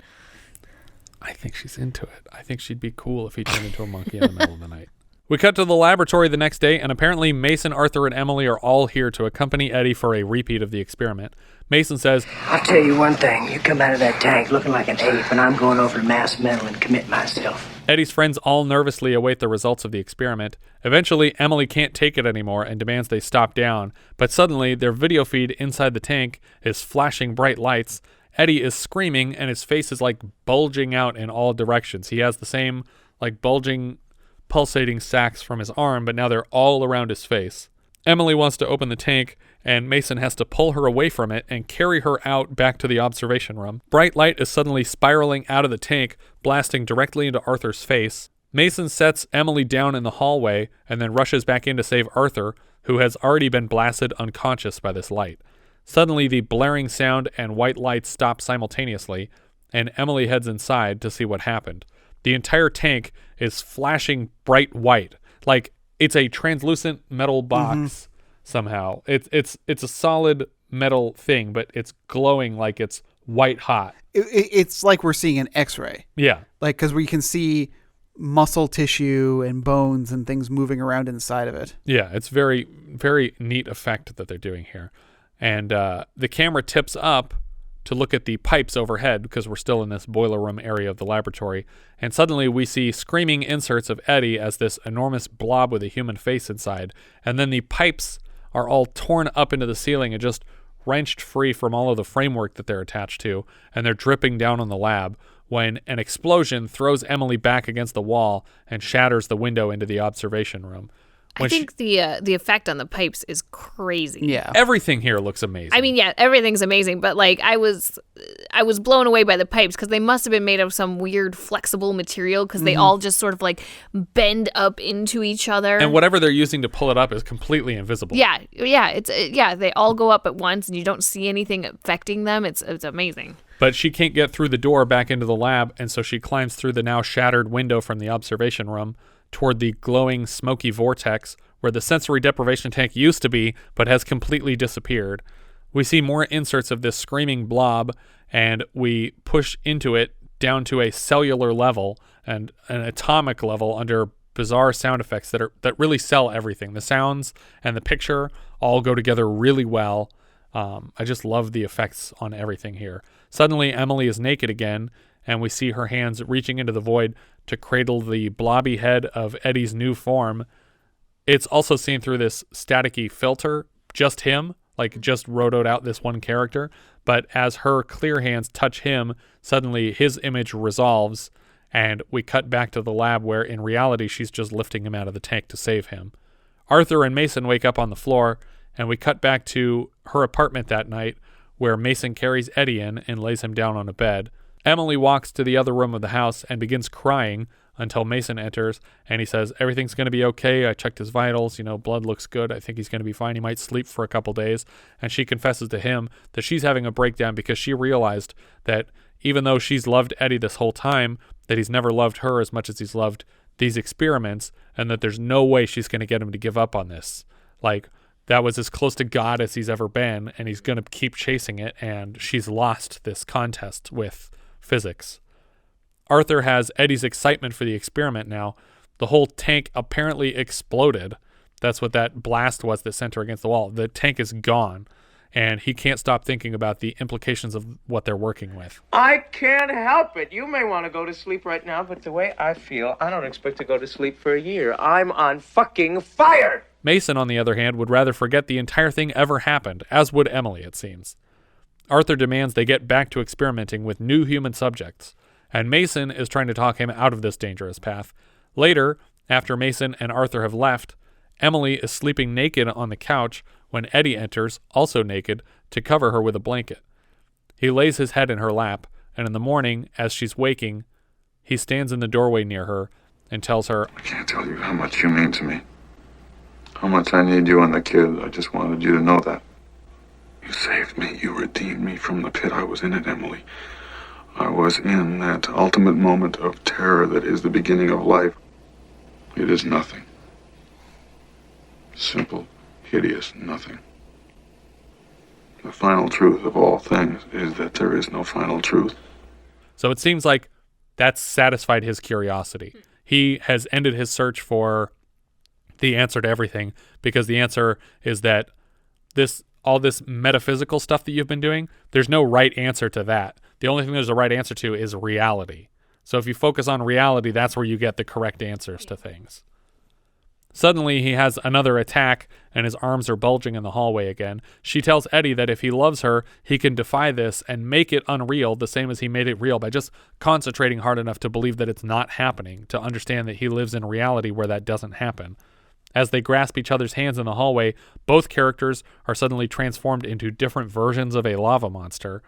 I think she's into it. I think she'd be cool if he turned into a monkey in the middle of the night. We cut to the laboratory the next day, and apparently Mason, Arthur, and Emily are all here to accompany Eddie for a repeat of the experiment. Mason says, I'll tell you one thing. You come out of that tank looking like an ape, and I'm going over to mass mental and commit myself. Eddie's friends all nervously await the results of the experiment. Eventually, Emily can't take it anymore and demands they stop down, but suddenly their video feed inside the tank is flashing bright lights. Eddie is screaming, and his face is like bulging out in all directions. He has the same like bulging, pulsating sacs from his arm, but now they're all around his face. Emily wants to open the tank, and Mason has to pull her away from it and carry her out back to the observation room. Bright light is suddenly spiraling out of the tank, blasting directly into Arthur's face. Mason sets Emily down in the hallway and then rushes back in to save Arthur, who has already been blasted unconscious by this light. Suddenly, the blaring sound and white lights stop simultaneously, and Emily heads inside to see what happened. The entire tank is flashing bright white, like it's a translucent metal box somehow. It's a solid metal thing, but it's glowing like it's white hot. It's like we're seeing an X-ray. Yeah. Like, because we can see muscle tissue and bones and things moving around inside of it. Yeah, it's very, very neat effect that they're doing here. And the camera tips up to look at the pipes overhead because we're still in this boiler room area of the laboratory. And suddenly we see screaming inserts of Eddie as this enormous blob with a human face inside. And then the pipes are all torn up into the ceiling and just wrenched free from all of the framework that they're attached to. And they're dripping down on the lab when an explosion throws Emily back against the wall and shatters the window into the observation room. I think the effect on the pipes is crazy. Yeah. Everything here looks amazing. I mean, yeah, everything's amazing, but like I was blown away by the pipes because they must have been made of some weird flexible material because they all just sort of like bend up into each other. And whatever they're using to pull it up is completely invisible. Yeah, they all go up at once and you don't see anything affecting them. It's amazing. But she can't get through the door back into the lab, and so she climbs through the now shattered window from the observation room toward the glowing, smoky vortex where the sensory deprivation tank used to be, but has completely disappeared. We see more inserts of this screaming blob, and we push into it down to a cellular level and an atomic level under bizarre sound effects that really sell everything. The sounds and the picture all go together really well. I just love the effects on everything here. Suddenly, Emily is naked again, and we see her hands reaching into the void to cradle the blobby head of Eddie's new form. It's also seen through this staticky filter, just him, like just rotoed out this one character. But as her clear hands touch him, suddenly his image resolves, and we cut back to the lab where in reality she's just lifting him out of the tank to save him. Arthur and Mason wake up on the floor, and we cut back to her apartment that night where Mason carries Eddie in and lays him down on a bed. Emily walks to the other room of the house and begins crying until Mason enters, and he says, everything's going to be okay. I checked his vitals. Blood looks good. I think he's going to be fine. He might sleep for a couple days. And she confesses to him that she's having a breakdown because she realized that even though she's loved Eddie this whole time, that he's never loved her as much as he's loved these experiments, and that there's no way she's going to get him to give up on this. Like, that was as close to God as he's ever been, and he's going to keep chasing it, and she's lost this contest with physics. Arthur has Eddie's excitement for the experiment now. The whole tank apparently exploded. That's what that blast was that sent her against the wall. The tank is gone, and he can't stop thinking about the implications of what they're working with. I can't help it. You may want to go to sleep right now, but the way I feel, I don't expect to go to sleep for a year. I'm on fucking fire! Mason, on the other hand, would rather forget the entire thing ever happened, as would Emily, it seems. Arthur demands they get back to experimenting with new human subjects, and Mason is trying to talk him out of this dangerous path. Later, after Mason and Arthur have left, Emily is sleeping naked on the couch when Eddie enters, also naked, to cover her with a blanket. He lays his head in her lap, and in the morning, as she's waking, he stands in the doorway near her and tells her, I can't tell you how much you mean to me. How much I need you and the kid. I just wanted you to know that. You saved me. You redeemed me from the pit I was in at Emily. I was in that ultimate moment of terror that is the beginning of life. It is nothing. Simple, hideous nothing. The final truth of all things is that there is no final truth. So it seems like that's satisfied his curiosity. He has ended his search for the answer to everything, because the answer is that all this metaphysical stuff that you've been doing, there's no right answer to that. The only thing there's a right answer to is reality. So if you focus on reality, that's where you get the correct answers to things. Suddenly, he has another attack, and his arms are bulging in the hallway again. She tells Eddie that if he loves her, he can defy this and make it unreal, the same as he made it real, by just concentrating hard enough to believe that it's not happening, to understand that he lives in reality where that doesn't happen. As they grasp each other's hands in the hallway, both characters are suddenly transformed into different versions of a lava monster.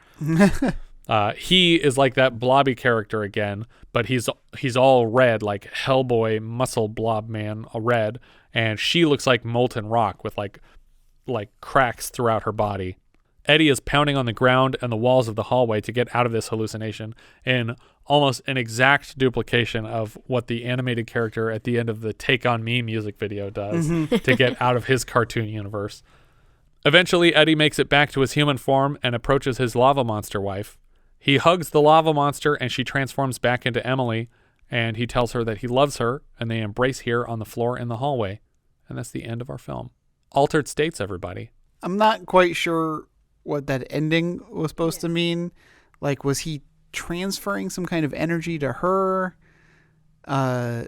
He is like that blobby character again, but he's all red, like Hellboy muscle blob man, red, and she looks like molten rock with like cracks throughout her body. Eddie is pounding on the ground and the walls of the hallway to get out of this hallucination, in almost an exact duplication of what the animated character at the end of the Take On Me music video does to get out of his cartoon universe. Eventually, Eddie makes it back to his human form and approaches his lava monster wife. He hugs the lava monster and she transforms back into Emily, and he tells her that he loves her, and they embrace here on the floor in the hallway. And that's the end of our film. Altered states, everybody. I'm not quite sure what that ending was supposed to mean. Like, was he transferring some kind of energy to her? I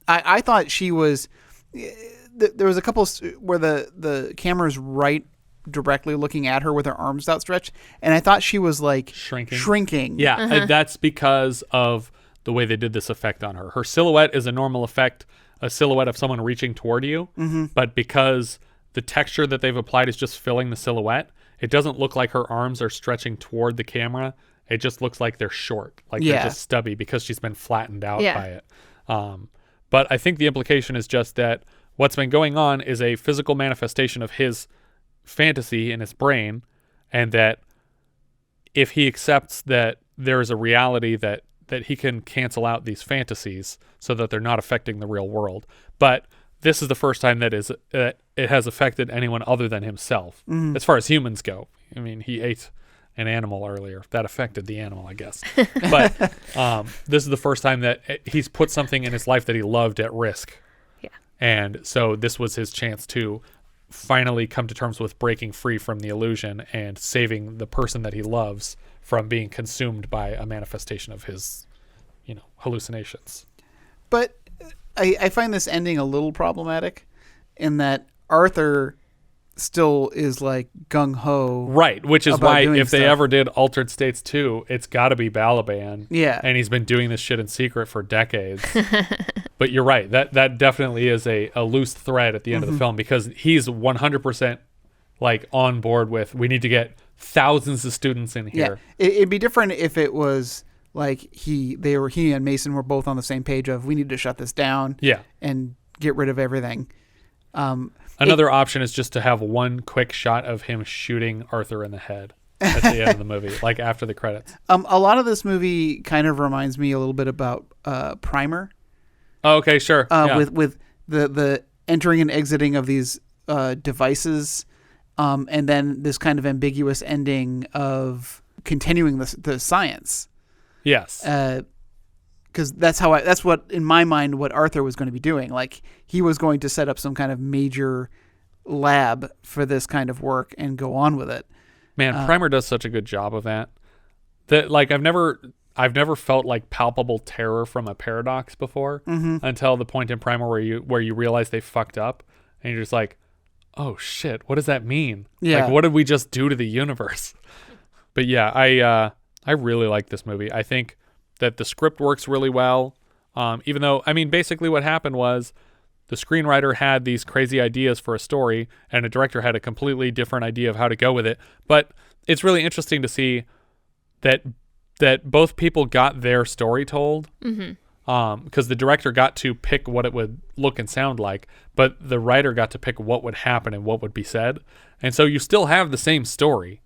thought she was... There was a couple where the camera's right directly looking at her with her arms outstretched, and I thought she was like shrinking. Yeah, that's because of the way they did this effect on her. Her silhouette is a normal effect, a silhouette of someone reaching toward you, but because the texture that they've applied is just filling the silhouette, it doesn't look like her arms are stretching toward the camera. It just looks like they're short, like they're just stubby because she's been flattened out by it. But I think the implication is just that what's been going on is a physical manifestation of his fantasy in his brain, and that if he accepts that there is a reality that he can cancel out these fantasies so that they're not affecting the real world. But this is the first time that it has affected anyone other than himself, as far as humans go. I mean, he ate an animal earlier. That affected the animal, I guess. But this is the first time that he's put something in his life that he loved at risk. Yeah. And so this was his chance to finally come to terms with breaking free from the illusion and saving the person that he loves from being consumed by a manifestation of his, hallucinations. But I find this ending a little problematic in that Arthur still is like gung-ho. Right, which is why if they ever did Altered States 2, it's got to be Balaban. Yeah. And he's been doing this shit in secret for decades. But you're right. That definitely is a loose thread at the end of the film, because he's 100% like on board with, we need to get thousands of students in here. Yeah. It'd be different if it was like he and Mason were both on the same page of, we need to shut this down. Yeah. And get rid of everything. Another option is just to have one quick shot of him shooting Arthur in the head at the end of the movie, like after the credits. A lot of this movie kind of reminds me a little bit about Primer. Oh, okay, sure. With the entering and exiting of these devices, and then this kind of ambiguous ending of continuing the science. Yes. Because that's what in my mind what Arthur was going to be doing. Like, he was going to set up some kind of major lab for this kind of work and go on with it. Man, Primer does such a good job of that. That like I've never felt like palpable terror from a paradox before until the point in Primer where you realize they fucked up, and you're just like, oh shit, what does that mean? Yeah. Like, what did we just do to the universe? But yeah, I really like this movie. I think that the script works really well. Even though, I mean, basically what happened was the screenwriter had these crazy ideas for a story, and a director had a completely different idea of how to go with it. But it's really interesting to see that both people got their story told. Because the director got to pick what it would look and sound like, but the writer got to pick what would happen and what would be said. And so you still have the same story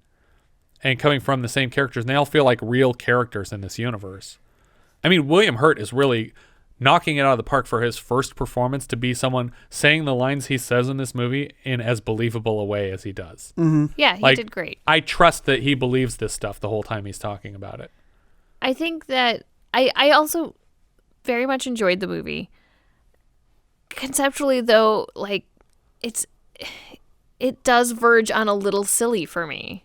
and coming from the same characters, and they all feel like real characters in this universe. I mean, William Hurt is really knocking it out of the park for his first performance to be someone saying the lines he says in this movie in as believable a way as he does. Yeah, he did great. I trust that he believes this stuff the whole time he's talking about it. I think that I also very much enjoyed the movie conceptually, though, like, it does verge on a little silly for me.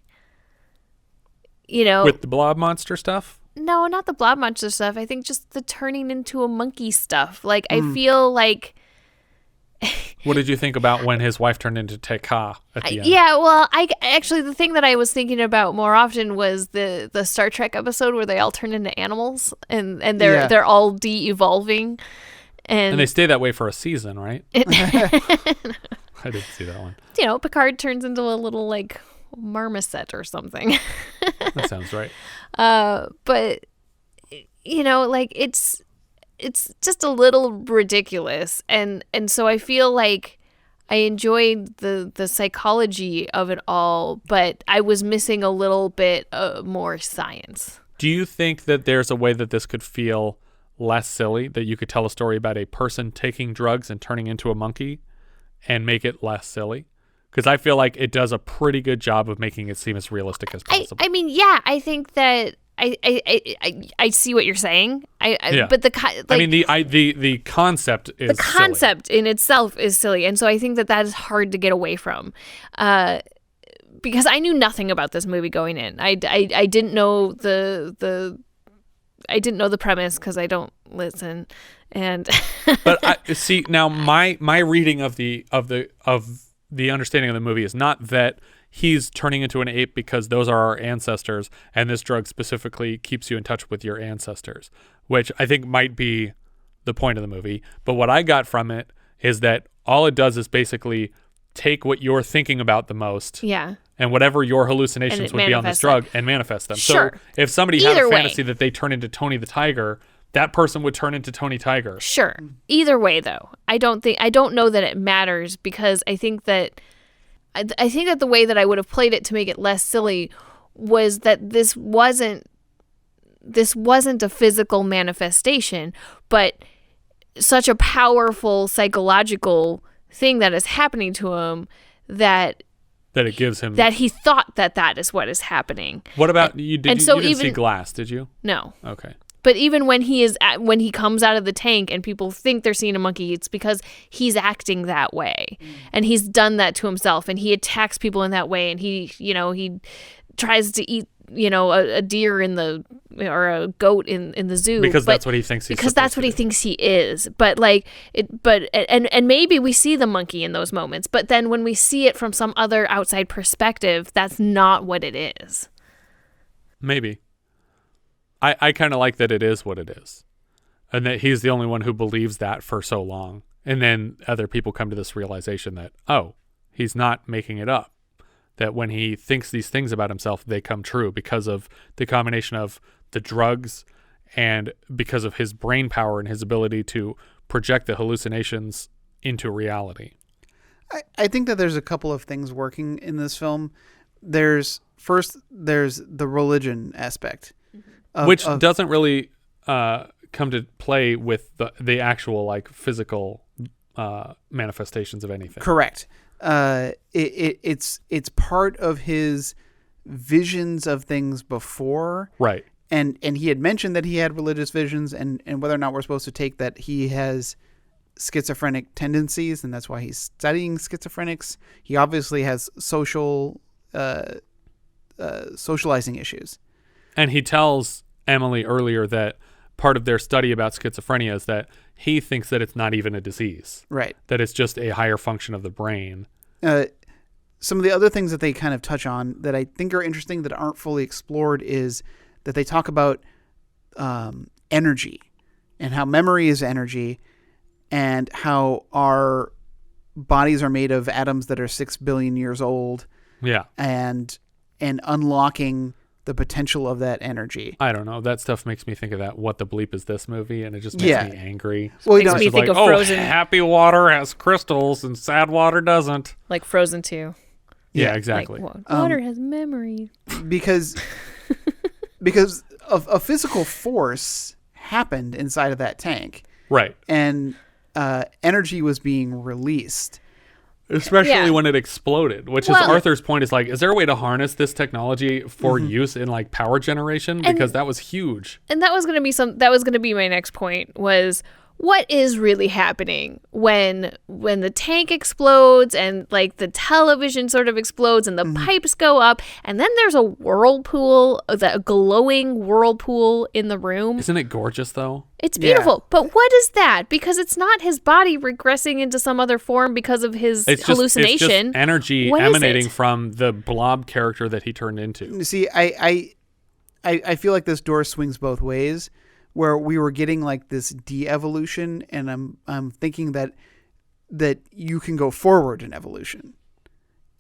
You know, with the blob monster stuff. No, not the blob monster stuff. I think just the turning into a monkey stuff. Like, I feel like. What did you think about when his wife turned into Thaao at the end? Yeah, well, I actually, the thing that I was thinking about more often was the Star Trek episode where they all turn into animals and they're all de-evolving. And they stay that way for a season, right? I didn't see that one. You know, Picard turns into a little, like, marmoset or something. That sounds right. But, you know, like, it's just a little ridiculous. And so I feel like I enjoyed the psychology of it all, but I was missing a little bit more science. Do you think that there's a way that this could feel less silly, that you could tell a story about a person taking drugs and turning into a monkey and make it less silly? Because I feel like it does a pretty good job of making it seem as realistic as possible. I mean, yeah, I think that I see what you're saying. But the concept is the concept in itself is silly, and so I think that is hard to get away from. Because I knew nothing about this movie going in. I didn't know I didn't know the premise because I don't listen. And but see now my reading of the understanding of the movie is not that he's turning into an ape because those are our ancestors, and this drug specifically keeps you in touch with your ancestors, which I think might be the point of the movie. But what I got from it is that all it does is basically take what you're thinking about the most, and whatever your hallucinations would be on this drug, and manifest them. Sure. So if somebody had a fantasy that they turn into Tony the Tiger, that person would turn into Tony Tiger. Sure. Either way, though, I don't know that it matters, because I think that the way that I would have played it to make it less silly was that this wasn't a physical manifestation, but such a powerful psychological thing that is happening to him that it gives him that he thought that is what is happening. What about you? You didn't see Glass, did you? No. Okay. But even when when he comes out of the tank and people think they're seeing a monkey, it's because he's acting that way, and he's done that to himself, and he attacks people in that way, and he tries to eat a deer or a goat in the zoo because that's what he thinks thinks he is. But and maybe we see the monkey in those moments, but then when we see it from some other outside perspective, that's not what it is. Maybe. I kind of like that it is what it is, and that he's the only one who believes that for so long. And then other people come to this realization that, oh, he's not making it up, that when he thinks these things about himself, they come true because of the combination of the drugs and because of his brain power and his ability to project the hallucinations into reality. I think that there's a couple of things working in this film. There's the religion aspect. Which doesn't really come to play with the actual like physical manifestations of anything. Correct. It's part of his visions of things before. Right. And he had mentioned that he had religious visions, and whether or not we're supposed to take that he has schizophrenic tendencies, and that's why he's studying schizophrenics. He obviously has socializing issues. And he tells Emily earlier that part of their study about schizophrenia is that he thinks that it's not even a disease. Right. That it's just a higher function of the brain. Some of the other things that they kind of touch on that I think are interesting that aren't fully explored is that they talk about energy and how memory is energy and how our bodies are made of atoms that are 6 billion years old. Yeah. And unlocking the potential of that energy. I don't know. That stuff makes me think of that What the Bleep Is This movie, and it just makes me angry. Well, it makes me think of Frozen. Happy water has crystals and sad water doesn't. Like Frozen 2. Yeah, exactly. Like, water has memory. Because a physical force happened inside of that tank. Right. And energy was being released. Especially when it exploded, which is Arthur's point, is like, is there a way to harness this technology for use in like power generation? Because that was huge. And that was going to be my next point was, what is really happening when the tank explodes and like the television sort of explodes and the pipes go up and then there's a whirlpool, a glowing whirlpool in the room. Isn't it gorgeous though? It's beautiful. But what is that? Because it's not his body regressing into some other form because of his hallucination. It's just energy emanating from the blob character that he turned into. You see, I feel like this door swings both ways, where we were getting like this de-evolution, and I'm thinking that you can go forward in evolution,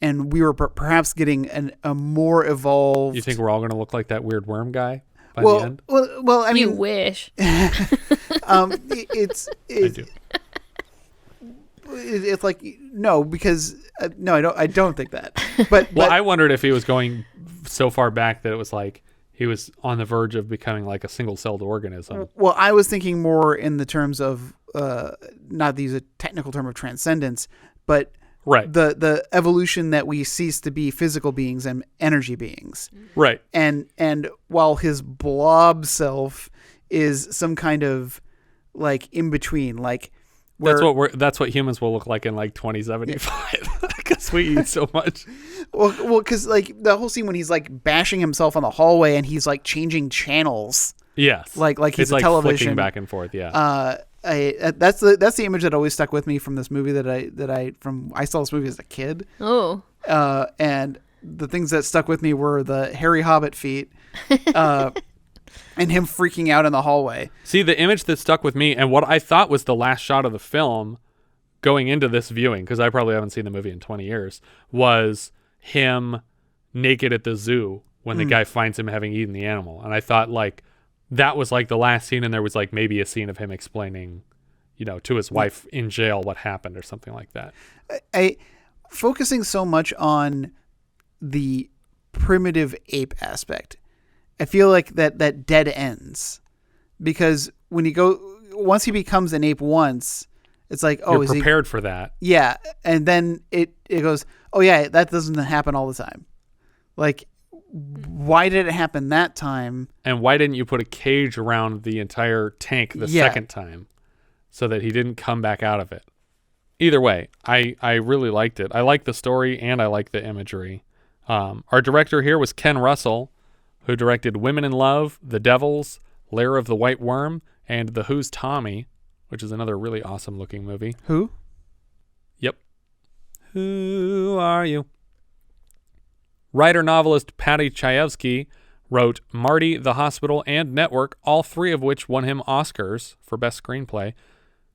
and we were perhaps getting a more evolved. You think we're all going to look like that weird worm guy by the end? Well, I mean, you wish. I do. It's like no, because no, I don't think that. But I wondered if he was going so far back that it was like he was on the verge of becoming like a single-celled organism. Well, I was thinking more in the terms of not these a technical term of transcendence, but the evolution that we cease to be physical beings and energy beings. Right. And while his blob self is some kind of like in between, like that's what humans will look like in like 2075 because we eat so much. Well, because like the whole scene when he's like bashing himself on the hallway and he's like changing channels. Yes, like he's it's a like television flicking back and forth. Yeah. That's the image that always stuck with me from this movie I saw this movie as a kid. Oh. And the things that stuck with me were the hairy hobbit feet. And him freaking out in the hallway. See, the image that stuck with me and what I thought was the last shot of the film going into this viewing, because I probably haven't seen the movie in 20 years, was him naked at the zoo when the guy finds him having eaten the animal. And I thought like that was like the last scene, and there was like maybe a scene of him explaining, to his wife in jail what happened or something like that. I focusing so much on the primitive ape aspect, I feel like that dead ends, because once he becomes an ape once, it's like, oh, you're prepared for that. Yeah. And then it goes, oh yeah, that doesn't happen all the time. Like, why did it happen that time? And why didn't you put a cage around the entire tank the second time so that he didn't come back out of it? Either way, I really liked it. I liked the story and I liked the imagery. Our director here was Ken Russell, who directed Women in Love, The Devils, Lair of the White Worm, and The Who's Tommy, which is another really awesome looking movie. Who? Yep. Who are you? Writer-novelist Paddy Chayefsky wrote Marty, The Hospital, and Network, all three of which won him Oscars for Best Screenplay.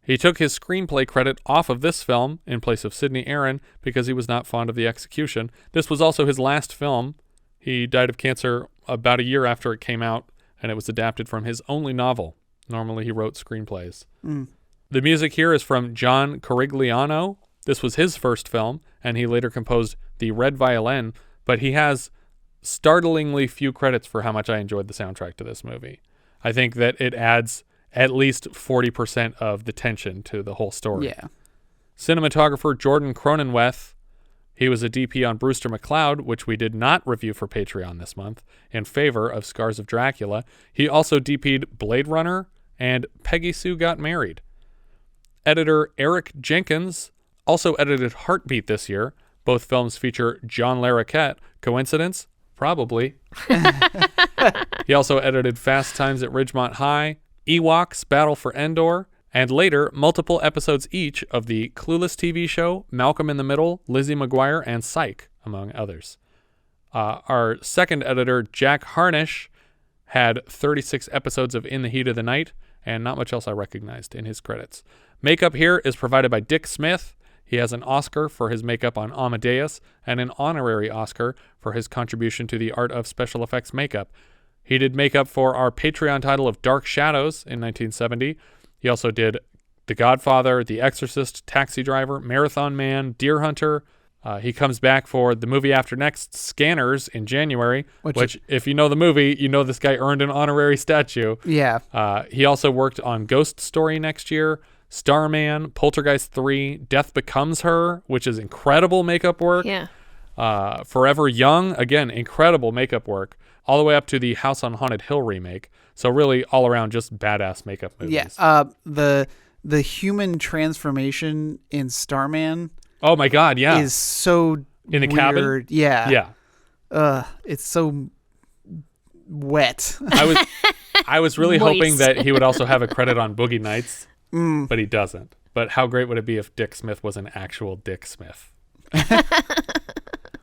He took his screenplay credit off of this film in place of Sidney Aaron because he was not fond of the execution. This was also his last film. He died of cancer about a year after it came out, and it was adapted from his only novel. Normally he wrote screenplays. The music here is from John Corigliano. This was his first film, and he later composed The Red Violin, but he has startlingly few credits for how much I enjoyed the soundtrack to this movie. I think that it adds at least 40% of the tension to the whole story. Yeah. Cinematographer Jordan Cronenweth. He was a DP on Brewster McCloud, which we did not review for Patreon this month, in favor of Scars of Dracula. He also DP'd Blade Runner and Peggy Sue Got Married. Editor Eric Jenkins also edited Heartbeat this year. Both films feature John Larroquette. Coincidence? Probably. He also edited Fast Times at Ridgemont High, Ewoks, Battle for Endor, and later, multiple episodes each of the Clueless TV show, Malcolm in the Middle, Lizzie McGuire, and Psych, among others. Our second editor, Jack Harnish, had 36 episodes of In the Heat of the Night, and not much else I recognized in his credits. Makeup here is provided by Dick Smith. He has an Oscar for his makeup on Amadeus, and an honorary Oscar for his contribution to the art of special effects makeup. He did makeup for our Patreon title of Dark Shadows in 1970. He also did The Godfather, The Exorcist, Taxi Driver, Marathon Man, Deer Hunter. He comes back for the movie after next, Scanners, in January, which if you know the movie, you know this guy earned an honorary statue. Yeah. He also worked on Ghost Story next year, Starman, Poltergeist 3, Death Becomes Her, which is incredible makeup work. Yeah. Forever Young, again, incredible makeup work, all the way up to the House on Haunted Hill remake. So really, all around, just badass makeup movies. Yeah. the human transformation in Starman. Oh my God, yeah. Is so in the weird. cabin? Yeah. Yeah. It's so wet. I was really Moist. hoping that he would also have a credit on Boogie Nights, Mm. but he doesn't. But how great would it be if Dick Smith was an actual Dick Smith?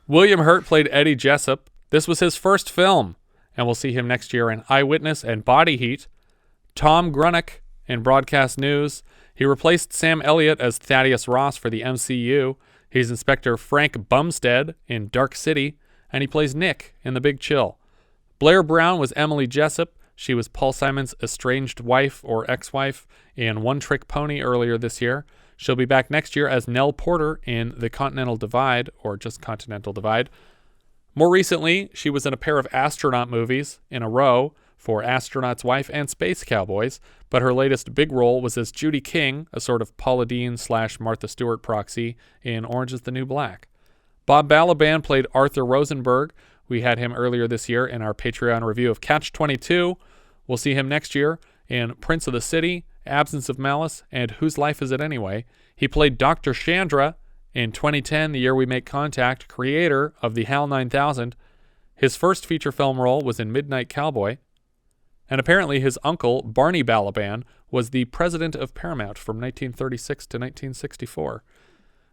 William Hurt played Eddie Jessup. This was his first film, and we'll see him next year in Eyewitness and Body Heat. Tom Grunick in Broadcast News. He replaced Sam Elliott as Thaddeus Ross for the MCU. He's Inspector Frank Bumstead in Dark City, and he plays Nick in The Big Chill. Blair Brown was Emily Jessup. She was Paul Simon's estranged wife or ex-wife in One Trick Pony earlier this year. She'll be back next year as Nell Porter in The Continental Divide, or just Continental Divide. More recently, she was in a pair of astronaut movies in a row for Astronaut's Wife and Space Cowboys, but her latest big role was as Judy King, a sort of Paula Deen / Martha Stewart proxy in Orange is the New Black. Bob Balaban played Arthur Rosenberg. We had him earlier this year in our Patreon review of Catch-22. We'll see him next year in Prince of the City, Absence of Malice, and Whose Life Is It Anyway? He played Dr. Chandra in 2010, the year we make contact, creator of the HAL 9000. His first feature film role was in Midnight Cowboy. And apparently his uncle, Barney Balaban, was the president of Paramount from 1936 to 1964.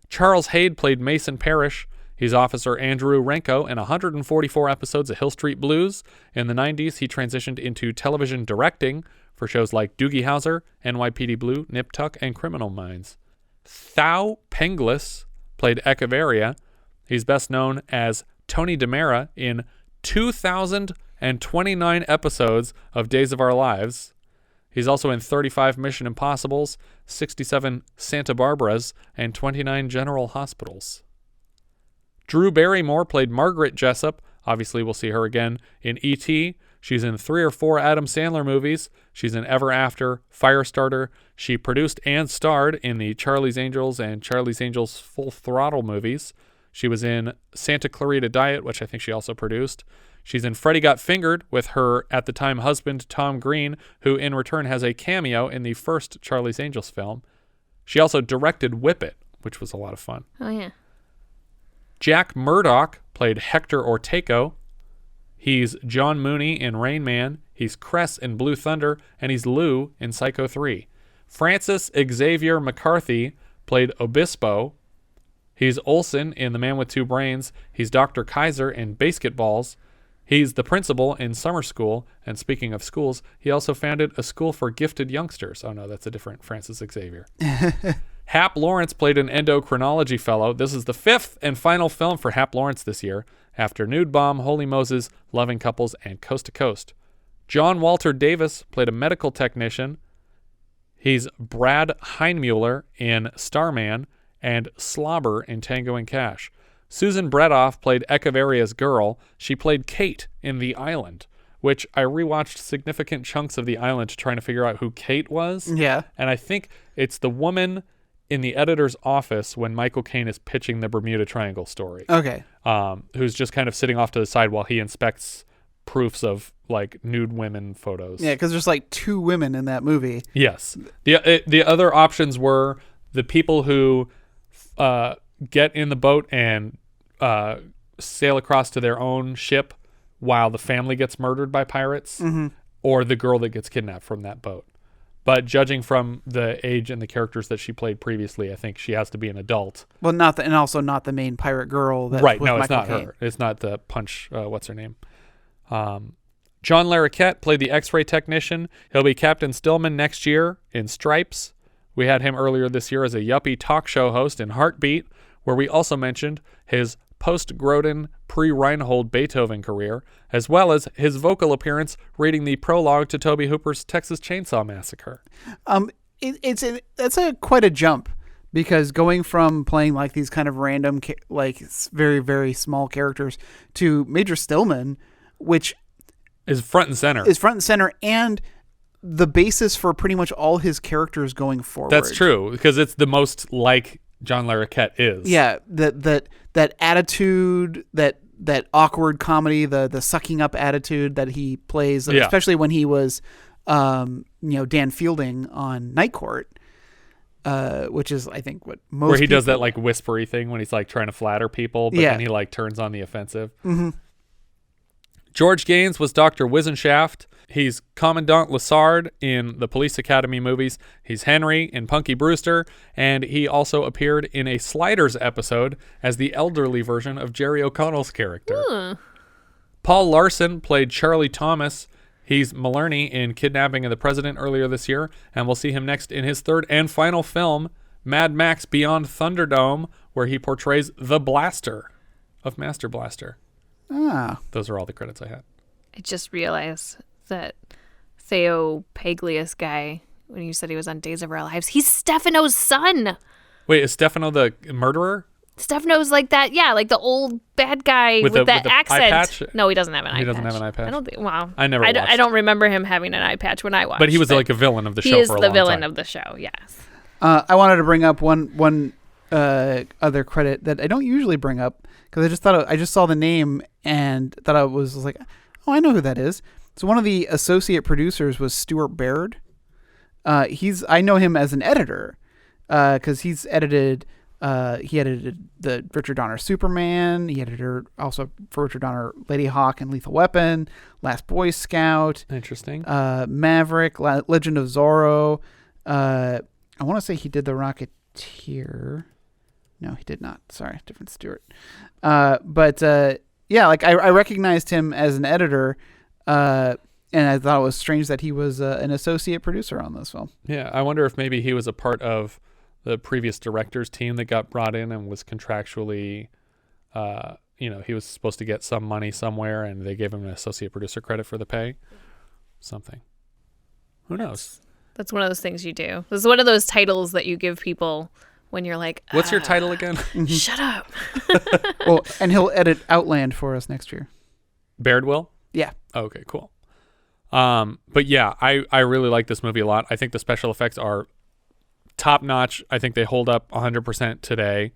Charles Hayde played Mason Parrish. He's Officer Andrew Renko in 144 episodes of Hill Street Blues. In the 90s, he transitioned into television directing for shows like Doogie Howser, NYPD Blue, Nip Tuck, and Criminal Minds. Thaao Penghlis played Eccheverria. He's best known as Tony DiMera in 2,029 episodes of Days of Our Lives. He's also in 35 Mission Impossibles, 67 Santa Barbaras, and 29 General Hospitals. Drew Barrymore played Margaret Jessup. Obviously, we'll see her again in E.T. She's in 3 or 4 Adam Sandler movies. She's in Ever After, Firestarter. She produced and starred in the Charlie's Angels and Charlie's Angels Full Throttle movies. She was in Santa Clarita Diet, which I think she also produced. She's in Freddy Got Fingered with her, at the time, husband, Tom Green, who in return has a cameo in the first Charlie's Angels film. She also directed Whip It, which was a lot of fun. Oh, yeah. Jack Murdock played Hector Orteco. He's John Mooney in Rain Man. He's Cress in Blue Thunder. And he's Lou in Psycho 3. Francis Xavier McCarthy played Obispo. He's Olson in The Man with Two Brains. He's Dr. Kaiser in Basketballs. He's the principal in Summer School. And speaking of schools, he also founded a school for gifted youngsters. Oh no, that's a different Francis Xavier. Hap Lawrence played an endocrinology fellow. This is the 5th and final film for Hap Lawrence this year, after Nude Bomb, Holy Moses, Loving Couples, and Coast to Coast. John Walter Davis played a medical technician. He's Brad Heinmuller in Starman and Slobber in Tango and Cash. Susan Bredoff played Echeveria's girl. She played Kate in The Island, which I rewatched significant chunks of The Island trying to figure out who Kate was. Yeah. And I think it's the woman in the editor's office when Michael Caine is pitching the Bermuda Triangle story. Okay. Who's just kind of sitting off to the side while he inspects proofs of like nude women photos. Yeah, because there's like 2 women in that movie. Yes. The other options were the people who get in the boat and sail across to their own ship while the family gets murdered by pirates, or the girl that gets kidnapped from that boat. But judging from the age and the characters that she played previously, I think she has to be an adult. Well, and also not the main pirate girl. That's Right, with no, it's Michael not Caine. her. It's not the punch, what's her name? John Larroquette played the X-ray technician. He'll be Captain Stillman next year in Stripes. We had him earlier this year as a yuppie talk show host in Heartbeat, where we also mentioned his post-Grodin, pre-Reinhold Beethoven career, as well as his vocal appearance reading the prologue to Tobe Hooper's Texas Chainsaw Massacre. That's quite a jump, because going from playing like these kind of random, like very, very small characters to Major Stillman, which is front and center. And the basis for pretty much all his characters going forward. That's true, because it's the most like John Larroquette is. Yeah, that attitude, that awkward comedy, the sucking up attitude that he plays, especially when he was Dan Fielding on Night Court. which is, I think, what most where he does people- that like whispery thing when he's like trying to flatter people, but then he like turns on the offensive. Mm-hmm. George Gaines was Dr. Wissenschaft. He's Commandant Lassard in the Police Academy movies. He's Henry in Punky Brewster, and he also appeared in a Sliders episode as the elderly version of Jerry O'Connell's character. Paul Larson played Charlie Thomas. He's Malerney in Kidnapping of the President earlier this year, and we'll see him next in his third and final film, Mad Max Beyond Thunderdome, where he portrays the Blaster of Master Blaster. Ah. Those are all the credits I had. I just realized that Thaao Penghlis guy, when you said he was on Days of Our Lives, he's Stefano's son. Wait, is Stefano the murderer? Stefano's like that, yeah, like the old bad guy with that with the accent. eye patch? No, he doesn't have an eye patch. He doesn't have an eye patch? I don't think, wow. I never watched. I don't remember him having an eye patch when I watched. But he was like a villain of the show for a long time. He is the villain of the show, yes. I wanted to bring up one other credit that I don't usually bring up because I just saw the name and thought I was like, oh, I know who that is. So one of the associate producers was Stuart Baird. I know him as an editor because he's edited. He edited the Richard Donner Superman. He edited also for Richard Donner Lady Hawk and Lethal Weapon, Last Boy Scout. Interesting. Maverick, Legend of Zorro. I want to say he did The Rocketeer. No, he did not. Sorry, different Stuart. But yeah, like I recognized him as an editor, and I thought it was strange that he was an associate producer on this film. Yeah, I wonder if maybe he was a part of the previous director's team that got brought in and was contractually, he was supposed to get some money somewhere, and they gave him an associate producer credit for the pay. Something. Who knows? That's one of those things you do. This is one of those titles that you give people when you're like, what's your title again? Shut up. Well, and he'll edit Outland for us next year. Baird will? Yeah. Okay, cool. But yeah, I really like this movie a lot. I think the special effects are top notch. I think they hold up 100% today.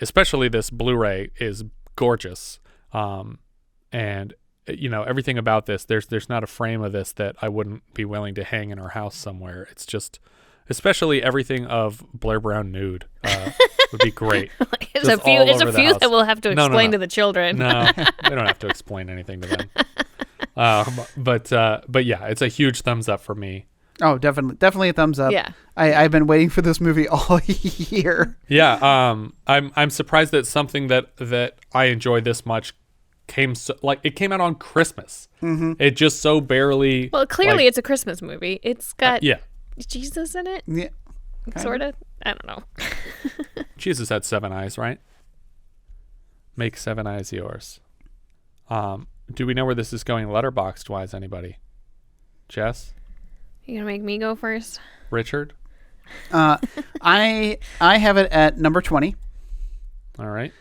Especially this Blu-ray is gorgeous. And everything about this, there's not a frame of this that I wouldn't be willing to hang in our house somewhere. It's just, especially everything of Blair Brown nude would be great. There's a few that we'll have to explain to the children. No, we don't have to explain anything to them. But yeah, it's a huge thumbs up for me. Oh, definitely a thumbs up. Yeah. I've been waiting for this movie all year. Yeah. I'm surprised that something that I enjoy this much came out on Christmas. Mm-hmm. It just so barely. Well, clearly it's a Christmas movie. It's got yeah. Jesus in it. Yeah. Sort of. I don't know. Jesus had 7 eyes, right? Make 7 eyes yours. Do we know where this is going letterboxd wise, anybody? Jess? You gonna make me go first? Richard? I have it at number 20. All right.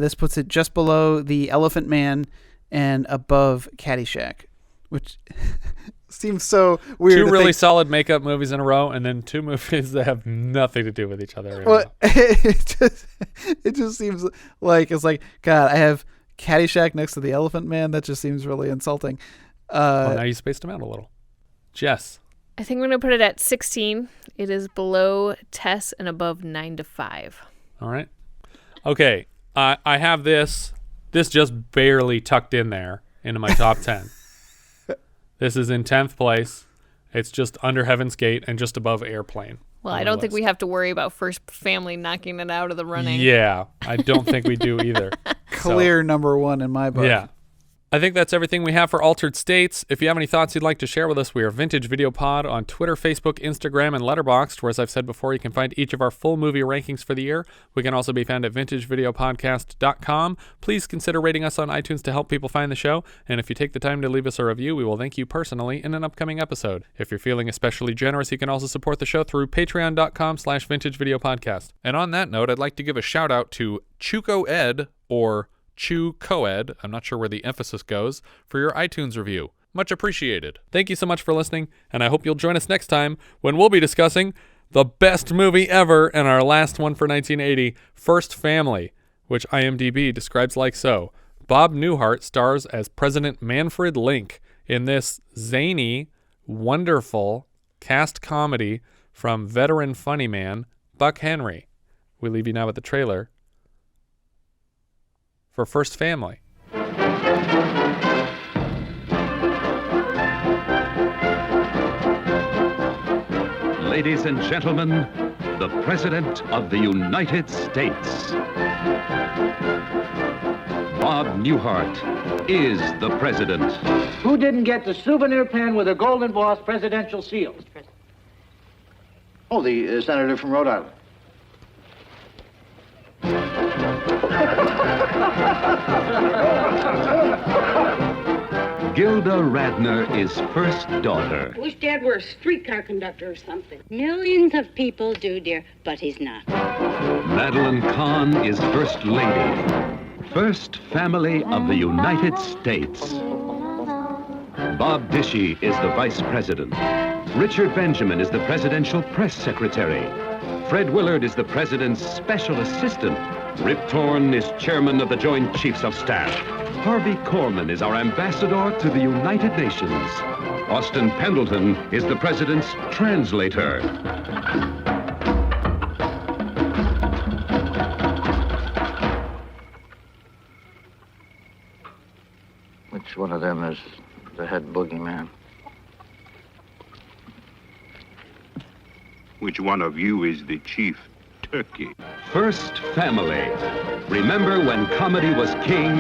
This puts it just below The Elephant Man and above Caddyshack, which seems so weird. Two really solid makeup movies in a row, and then 2 movies that have nothing to do with each other. Well, it just seems like it's like, God, I have Caddyshack next to The Elephant Man. That just seems really insulting. Well, now you spaced them out a little. Jess? I think we're going to put it at 16. It is below Tess and above 9 to 5. All right. Okay. I have this just barely tucked in there into my top 10. This is in 10th place. It's just under Heaven's Gate and just above Airplane. Well, I don't think we have to worry about First Family knocking it out of the running. Yeah, I don't think we do either. Clear number 1 in my book. Yeah. I think that's everything we have for Altered States. If you have any thoughts you'd like to share with us, we are Vintage Video Pod on Twitter, Facebook, Instagram, and Letterboxd, where, as I've said before, you can find each of our full movie rankings for the year. We can also be found at vintagevideopodcast.com. Please consider rating us on iTunes to help people find the show, and if you take the time to leave us a review, we will thank you personally in an upcoming episode. If you're feeling especially generous, you can also support the show through patreon.com/vintagevideopodcast. And on that note, I'd like to give a shout out to Chuco Ed, or Chew Coed, I'm not sure where the emphasis goes, for your iTunes review. Much appreciated. Thank you so much for listening, and I hope you'll join us next time when we'll be discussing the best movie ever and our last one for 1980, First Family, which IMDb describes like so. Bob Newhart stars as President Manfred Link in this zany, wonderful cast comedy from veteran funny man Buck Henry. We leave you now with the trailer for First Family. Ladies and gentlemen, the President of the United States. Bob Newhart is the President. Who didn't get the souvenir pen with a golden boss presidential seal? Oh, the senator from Rhode Island. Gilda Radner is first daughter. Wish Dad were a streetcar conductor or something. Millions of people do, dear, but he's not. Madeline Kahn is first lady. First family of the United States. Bob Dishy is the vice president. Richard Benjamin is the presidential press secretary. Fred Willard is the president's special assistant. Rip Torn is chairman of the Joint Chiefs of Staff. Harvey Korman is our ambassador to the United Nations. Austin Pendleton is the president's translator. Which one of them is the head boogeyman? Which one of you is the chief turkey? First family. Remember when comedy was king?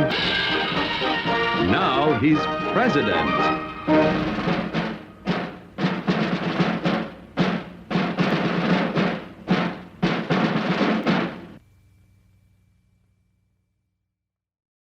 Now he's president.